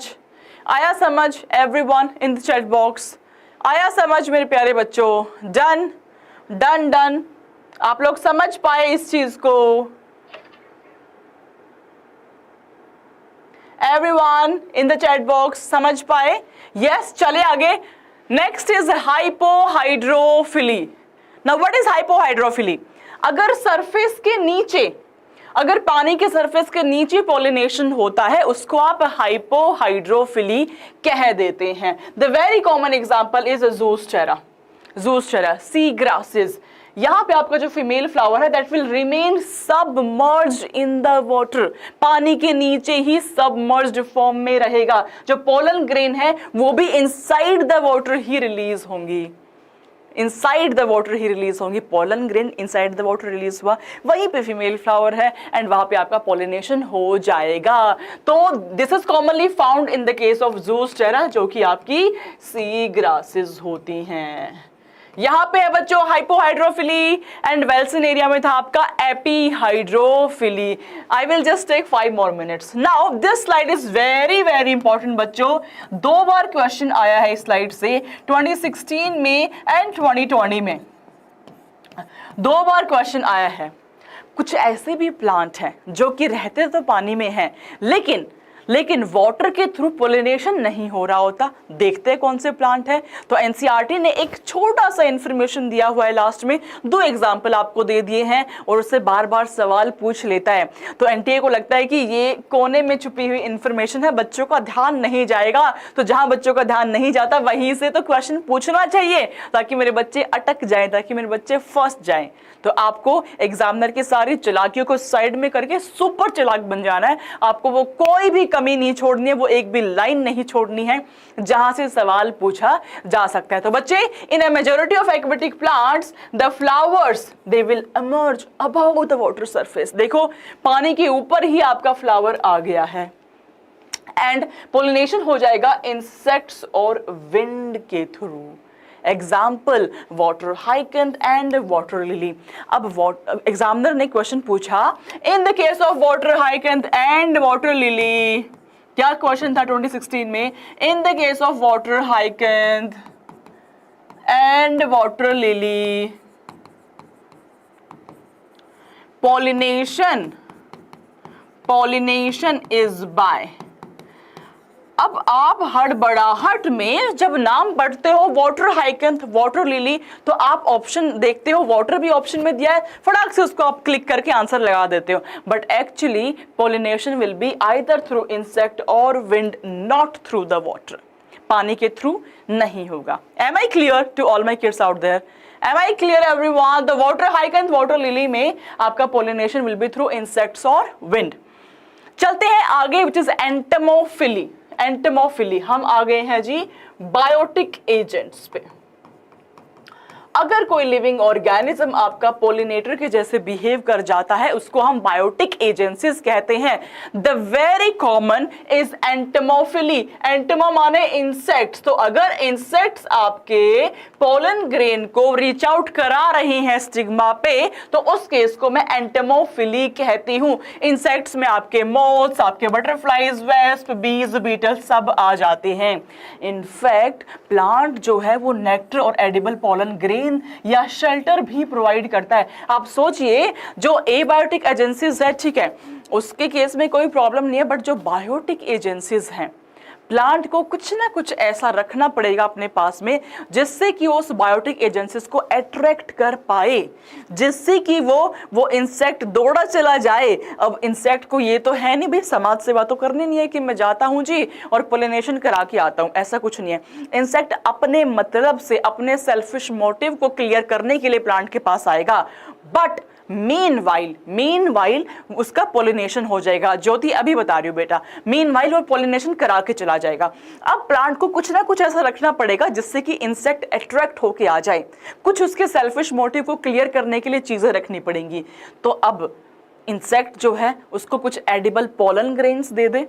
आया समझ everyone in the chat box? आया समझ मेरे प्यारे बच्चों? डन डन डन, आप लोग समझ पाए इस चीज को? Everyone in the chat box समझ पाए? यस, चले आगे। Next is hypohydrophily. Now what is hypohydrophily? अगर सरफेस के नीचे, अगर पानी के सरफेस के नीचे पॉलिनेशन होता है, उसको आप हाइपोहाइड्रोफिली कह देते हैं। The very common example is Zostera, Zostera, sea grasses. यहाँ पे आपका जो फीमेल फ्लावर है, that will remain submerged in the water, पानी के नीचे ही सबमर्ज्ड फॉर्म में रहेगा। जो पोलन ग्रेन है वो भी इनसाइड द वाटर ही रिलीज होंगी, इनसाइड द वाटर ही रिलीज होंगी। Pollen grain inside the water release हुआ, वहीं पे फीमेल फ्लावर है एंड वहां पे आपका पॉलिनेशन हो जाएगा। तो this is commonly found in the case of Zostera, जो कि आपकी सी ग्रासेस होती हैं। यहाँ पे है बच्चों हाइपोहाइड्रोफिली एंड वेल्सिनेरिया में था आपका epihydrophily. I will just take 5 more minutes. Now this slide is very very important बच्चों। 2 बार क्वेश्चन आया है इस स्लाइड से, 2016 में एंड 2020 में 2 बार क्वेश्चन आया है। कुछ ऐसे भी प्लांट हैं जो कि रहते तो पानी में हैं, लेकिन लेकिन वाटर के थ्रू पोलिनेशन नहीं हो रहा होता। देखते हैं कौन से प्लांट है। तो एनसीईआरटी ने एक छोटा सा इंफॉर्मेशन दिया हुआ है, लास्ट में 2 एग्जाम्पल आपको दे दिए हैं और उससे बार बार सवाल पूछ लेता है। तो एनटीए को लगता है कि ये कोने में छुपी हुई इंफॉर्मेशन है, बच्चों का ध्यान नहीं जाएगा। तो जहां बच्चों का ध्यान नहीं जाता वहीं से तो क्वेश्चन पूछना चाहिए, ताकि मेरे बच्चे अटक जाएं, ताकि मेरे बच्चे फंस जाएं। तो आपको एग्जामिनर की सारी चालाकियों को साइड में करके सुपर चालाक बन जाना है। आपको वो कोई भी कमी नहीं छोड़नी है, वो एक भी लाइन नहीं छोड़नी है जहां से सवाल पूछा जा सकता है। तो बच्चे, in a majority of aquatic plants the flowers they will emerge above the water surface. देखो, पानी के ऊपर ही आपका फ्लावर आ गया है एंड पोलिनेशन हो जाएगा इंसेक्ट्स और विंड के थ्रू। Example water hyacinth and water lily. अब एग्जामिनर ने क्वेश्चन पूछा, in the case of water hyacinth and water lily, क्या क्वेश्चन था 2016 में? In the case of water hyacinth and water lily, pollination is by। अब आप हड़बड़ाहट में जब नाम पढ़ते हो वाटर हाइकैंथ, वाटर लिली, तो आप ऑप्शन देखते हो, वाटर भी ऑप्शन में दिया है, फटाक से उसको आप क्लिक करके आंसर लगा देते हो। But actually pollination will be either through insect और wind, not through the water. पानी के थ्रू नहीं होगा। Am I clear to all my kids out there? Am I clear everyone? The water hyacinth, water lily में आपका pollination will be through insects और wind। चलते हैं आगे, which is entomophily। एंटोमोफिली, हम आ गए हैं जी बायोटिक एजेंट्स पे। अगर कोई लिविंग ऑर्गेनिज्म आपका पोलिनेटर के जैसे बिहेव कर जाता है, उसको हम बायोटिक एजेंसीज कहते हैं। The very common is entomophily. एंटोमो माने इंसेक्ट्स। तो अगर इंसेक्ट्स आपके पोलन ग्रेन को रीच आउट करा रही हैं स्टिग्मा पे, तो उस केस को मैं एंटोमोफिली कहती हूं। इंसेक्ट्स में आपके मोथ्स, आपके बटरफ्लाइज, वेस्प, बीज, बीटल सब आ जाते हैं। इनफैक्ट प्लांट जो है वो नेक्टर और एडिबल पोलन ग्रेन या शेल्टर भी प्रोवाइड करता है। आप सोचिए, जो एबायोटिक एजेंसीज है, ठीक है, उसके केस में कोई प्रॉब्लम नहीं है, बट जो बायोटिक एजेंसीज हैं, प्लांट को कुछ ना कुछ ऐसा रखना पड़ेगा अपने पास में जिससे कि वो उस बायोटिक एजेंसीज को अट्रैक्ट कर पाए, जिससे कि वो इंसेक्ट दौड़ा चला जाए। अब इंसेक्ट को ये तो है नहीं भाई, समाज सेवा तो करनी नहीं है कि मैं जाता हूं जी और पोलिनेशन करा के आता हूं, ऐसा कुछ नहीं है। इंसेक्ट अपने मतलब से, अपने सेल्फिश मोटिव को क्लियर करने के लिए प्लांट के पास आएगा, बट मीनवाइल उसका पोलिनेशन हो जाएगा। ज्योति अभी बता रही हूँ बेटा, मीनवाइल वो पोलिनेशन करा के चला जाएगा। अब प्लांट को कुछ ना कुछ ऐसा रखना पड़ेगा जिससे कि इंसेक्ट अट्रैक्ट होके आ जाए, कुछ उसके सेल्फिश मोटिव को क्लियर करने के लिए चीजें रखनी पड़ेंगी। तो अब इंसेक्ट जो है उसको कुछ एडिबल पोलन ग्रेन्स दे दे,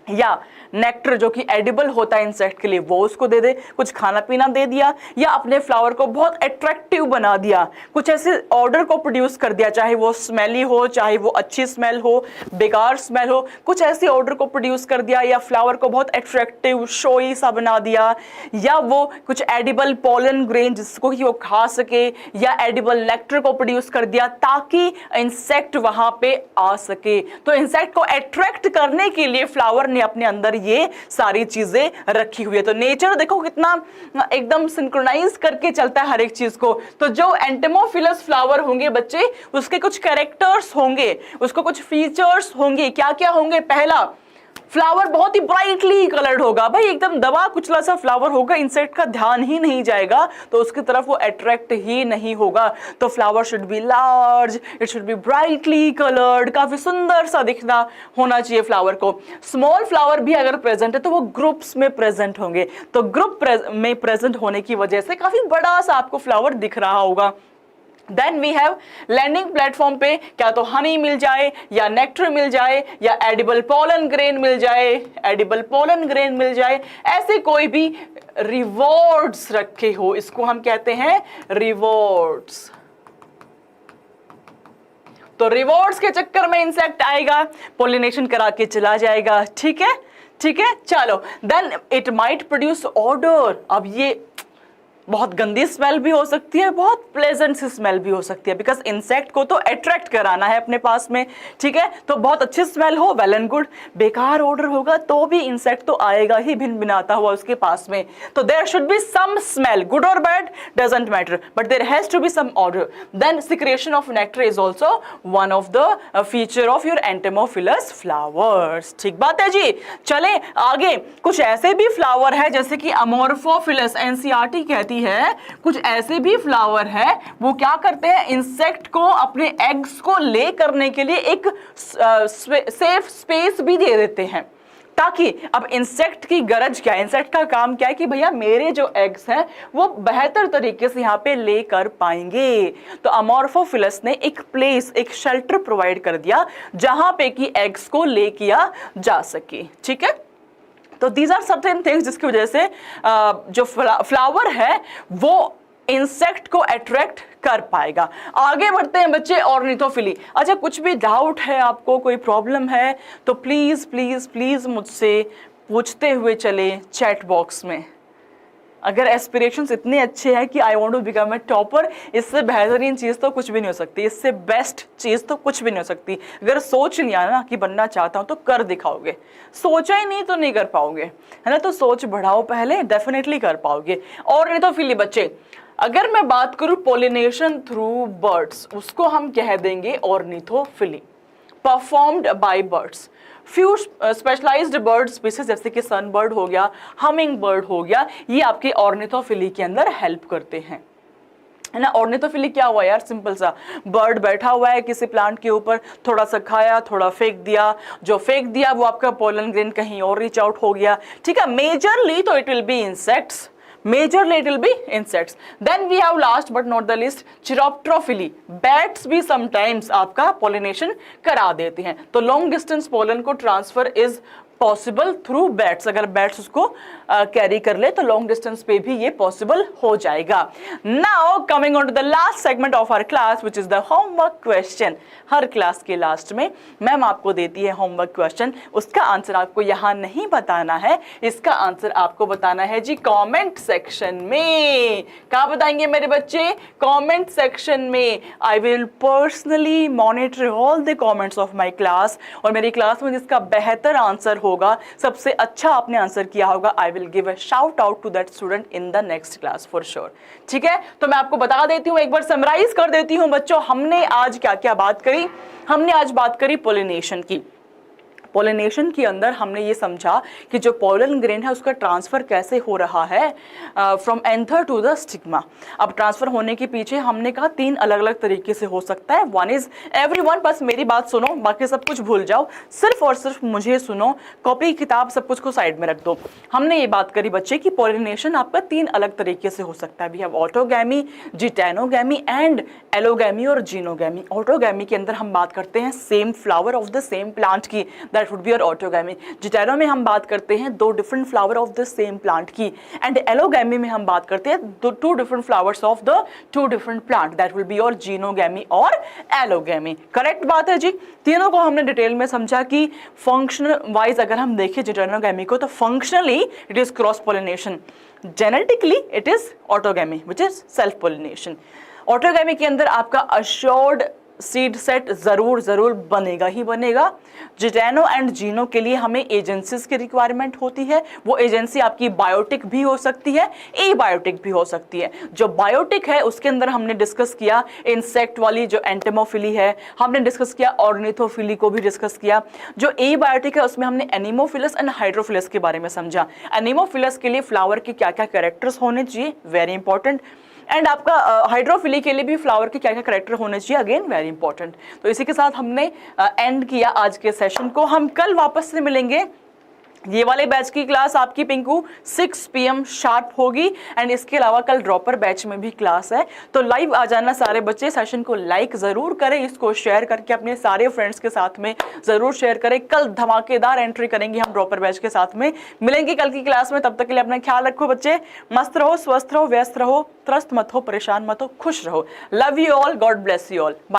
या नेक्टर जो कि एडिबल होता है इंसेक्ट के लिए वो उसको दे दे, कुछ खाना पीना दे दिया, या अपने फ्लावर को बहुत अट्रैक्टिव बना दिया, कुछ ऐसे ऑर्डर को प्रोड्यूस कर दिया, चाहे वो स्मेली हो, चाहे वो अच्छी स्मेल हो, बेकार स्मेल हो, कुछ ऐसे ऑर्डर को प्रोड्यूस कर दिया, या फ्लावर को बहुत अट्रैक्टिव शोई सा बना दिया, या वो कुछ एडिबल पोलन ग्रेन जिसको कि वो खा सके, या एडिबल नेक्टर को प्रोड्यूस कर दिया ताकि इंसेक्ट वहां पे आ सके। तो इंसेक्ट को अट्रैक्ट करने के लिए फ्लावर ने अपने अंदर ये सारी चीजें रखी हुई है। तो नेचर देखो कितना एकदम सिंक्रोनाइज करके चलता है हर एक चीज को। तो जो एंटोमोफिलस फ्लावर होंगे बच्चे, उसके कुछ कैरेक्टर्स होंगे, उसको कुछ फीचर्स होंगे। क्या क्या होंगे? पहला, फ्लावर बहुत ही ब्राइटली कलर्ड होगा। भाई एकदम दबा कुचला सा फ्लावर होगा, इंसेक्ट का ध्यान ही नहीं जाएगा, तो उसकी तरफ वो अट्रैक्ट ही नहीं होगा। तो flower should be large, it should be brightly coloured, काफी सुंदर सा दिखना होना चाहिए फ्लावर को। स्मॉल फ्लावर भी अगर प्रेजेंट है तो वो ग्रुप्स में प्रेजेंट होंगे, तो ग्रुप में प्रेजेंट होने की वजह से काफी बड़ा सा आपको फ्लावर दिख रहा होगा। Then we have landing platform पे क्या तो हनी मिल जाए, या नेक्टर मिल जाए, या एडिबल पोलन ग्रेन मिल जाए, एडिबल पोलन ग्रेन मिल जाए, ऐसे कोई भी रिवॉर्ड्स रखे हो, इसको हम कहते हैं रिवॉर्ड्स। तो रिवॉर्ड्स के चक्कर में इंसेक्ट आएगा, पोलिनेशन करा के चला जाएगा। ठीक है, ठीक है, चलो। Then it might produce order. अब ये बहुत गंदी स्मेल भी हो सकती है, बहुत प्लेजेंट सी स्मेल भी हो सकती है, बिकॉज इंसेक्ट को तो अट्रैक्ट कराना है अपने पास में, ठीक है। तो बहुत अच्छी स्मेल हो, वेल एंड गुड। बेकार ऑर्डर होगा तो भी इंसेक्ट तो आएगा ही भिन भिनाता हुआ उसके पास में। तो there should be some smell, good और bad doesn't matter, but there has to be some order. Then secretion of nectar is also one of the feature of your entomophilous flowers. ठीक बात है जी। चले आगे, कुछ ऐसे भी फ्लावर है जैसे कि अमोर्फोफिलस, एनसीईआरटी कहती है कुछ ऐसे भी फ्लावर है वो क्या करते हैं, इंसेक्ट को अपने एग्स को ले करने के लिए एक सेफ स्पेस भी दे देते हैं, ताकि अब इंसेक्ट की गरज क्या है, इंसेक्ट का काम क्या है कि भैया मेरे जो एग्स हैं वो बेहतर तरीके से यहाँ पे ले कर पाएंगे। तो अमोर्फोफिलस ने एक प्लेस, एक शेल्टर प्रोवाइड कर दिया जहां पे कि एग्स को ले किया जा सके। ठीक है, तो दीज आर सर्टेन थिंग्स जिसकी वजह से जो फ्लावर है वो इंसेक्ट को अट्रैक्ट कर पाएगा। आगे बढ़ते हैं बच्चे, ऑर्निथोफिली। अच्छा, कुछ भी डाउट है आपको, कोई प्रॉब्लम है तो प्लीज प्लीज प्लीज मुझसे पूछते हुए चले चैट बॉक्स में। अगर एस्पिरेशंस इतने अच्छे हैं कि I want to become a topper, इससे बेहतरीन चीज़ तो कुछ भी नहीं हो सकती, इससे बेस्ट चीज़ तो कुछ भी नहीं हो सकती। अगर सोच लिया ना कि बनना चाहता हूँ तो कर दिखाओगे, सोचा ही नहीं तो नहीं कर पाओगे, है ना। तो सोच बढ़ाओ पहले, डेफिनेटली कर पाओगे। और नहीं तो फिर बच्चे, अगर मैं बात करूँ पोलिनेशन थ्रू बर्ड्स, उसको हम कह देंगे ornithophily, performed by birds. Few specialized bird species जैसे कि सन बर्ड हो गया, हमिंग बर्ड हो गया, ये आपके ऑर्निथोफिली के अंदर हेल्प करते हैं, है ना। ऑर्निथोफिली क्या हुआ यार, सिंपल सा, बर्ड बैठा हुआ है किसी प्लांट के ऊपर, थोड़ा सा खाया, थोड़ा फेंक दिया, जो फेंक दिया वो आपका पोलन ग्रेन कहीं और रीच आउट हो गया, ठीक है। मेजरली तो it will B insects, majorly it will be insects. Then we have last but not the least chiropterophily. Bats भी sometimes आपका pollination करा देते हैं। तो long distance pollen को transfer is possible through bats. अगर बैट्स उसको कैरी कर ले तो लॉन्ग डिस्टेंस पे भी ये पॉसिबल हो जाएगा। Now coming on to the last segment of our class which is the homework question. हर क्लास के लास्ट में मैम आपको देती है होमवर्क क्वेश्चन, उसका आंसर आपको यहाँ नहीं बताना है, इसका आंसर आपको बताना है जी कमेंट सेक्शन में। कहाँ बताएंगे मेरे बच्चे? कमेंट सेक्शन में। I will personally monitor all the comments of my class, और मेरी क्लास में जिसका बेहतर आंसर होगा, सबसे अच्छा आपने आंसर किया होगा, I will give a shout out to that student in the next class for sure. ठीक है, तो मैं आपको बता देती हूँ, एक बार समराइज कर देती हूँ बच्चों, हमने आज क्या क्या बात करी। हमने आज बात करी पोलिनेशन की। पोलिनेशन के अंदर हमने ये समझा कि जो पोलन ग्रेन है उसका ट्रांसफर कैसे हो रहा है from anther to the stigma. अब ट्रांसफर होने के पीछे हमने कहा 3 अलग अलग तरीके से हो सकता है। वन इज एवरीवन, बस मेरी बात सुनो, बाकी सब कुछ भूल जाओ, सिर्फ और सिर्फ मुझे सुनो, कॉपी किताब सब कुछ को साइड में रख दो। हमने ये बात करी बच्चे कि पोलिनेशन आपका 3 अलग तरीके से हो सकता है। We have autogamy, geitonogamy and allogamy और जीनोगैमी। ऑटोगैमी के अंदर हम बात करते हैं same flower of the same plant की, that would be your autogamy. Geitono में हम बात करते हैं 2 different flower of the same plant की, एंड एलोगैमी में हम बात करते हैं 2 different flowers of the 2 different plant, that will be your xenogamy और एलोगैमी। करेक्ट बात है जी। तीनों को हमने डिटेल में समझा कि फंक्शनल वाइज अगर हम देखें जिटेनोगैमी को तो functionally it is cross pollination, genetically it is autogamy which is self pollination. Autogamy के अंदर आपका अश्योर्ड सीड सेट जरूर बनेगा ही बनेगा। जिटेनो एंड जीनो के लिए हमें एजेंसीज की रिक्वायरमेंट होती है। वो एजेंसी आपकी बायोटिक भी हो सकती है, ए बायोटिक भी हो सकती है। जो बायोटिक है उसके अंदर हमने डिस्कस किया इंसेक्ट वाली जो एंटेमोफिली है, हमने डिस्कस किया ऑर्निथोफिली को भी डिस्कस किया। जो ए बायोटिक है उसमें हमने एनीमोफिलस एंड हाइड्रोफिलस के बारे में समझा। एनीमोफिलस के लिए फ्लावर के क्या क्या कैरेक्टर्स होने चाहिए, वेरी इंपॉर्टेंट। एंड आपका हाइड्रोफिली के लिए भी फ्लावर के क्या क्या कैरेक्टर होने चाहिए, अगेन वेरी इंपॉर्टेंट। तो इसी के साथ हमने एंड किया आज के सेशन को। हम कल वापस से मिलेंगे। ये वाले बैच की क्लास आपकी पिंकू 6 PM शार्प होगी, एंड इसके अलावा कल ड्रॉपर बैच में भी क्लास है। तो लाइव आ जाना सारे बच्चे, सेशन को लाइक ज़रूर करें, इसको शेयर करके अपने सारे फ्रेंड्स के साथ में ज़रूर शेयर करें। कल धमाकेदार एंट्री करेंगे हम ड्रॉपर बैच के साथ में। मिलेंगे कल की क्लास में, तब तक के लिए अपना ख्याल रखो बच्चे। मस्त रहो, स्वस्थ रहो, व्यस्त रहो, त्रस्त मत हो, परेशान मत हो, खुश रहो। Love you all, God bless you all.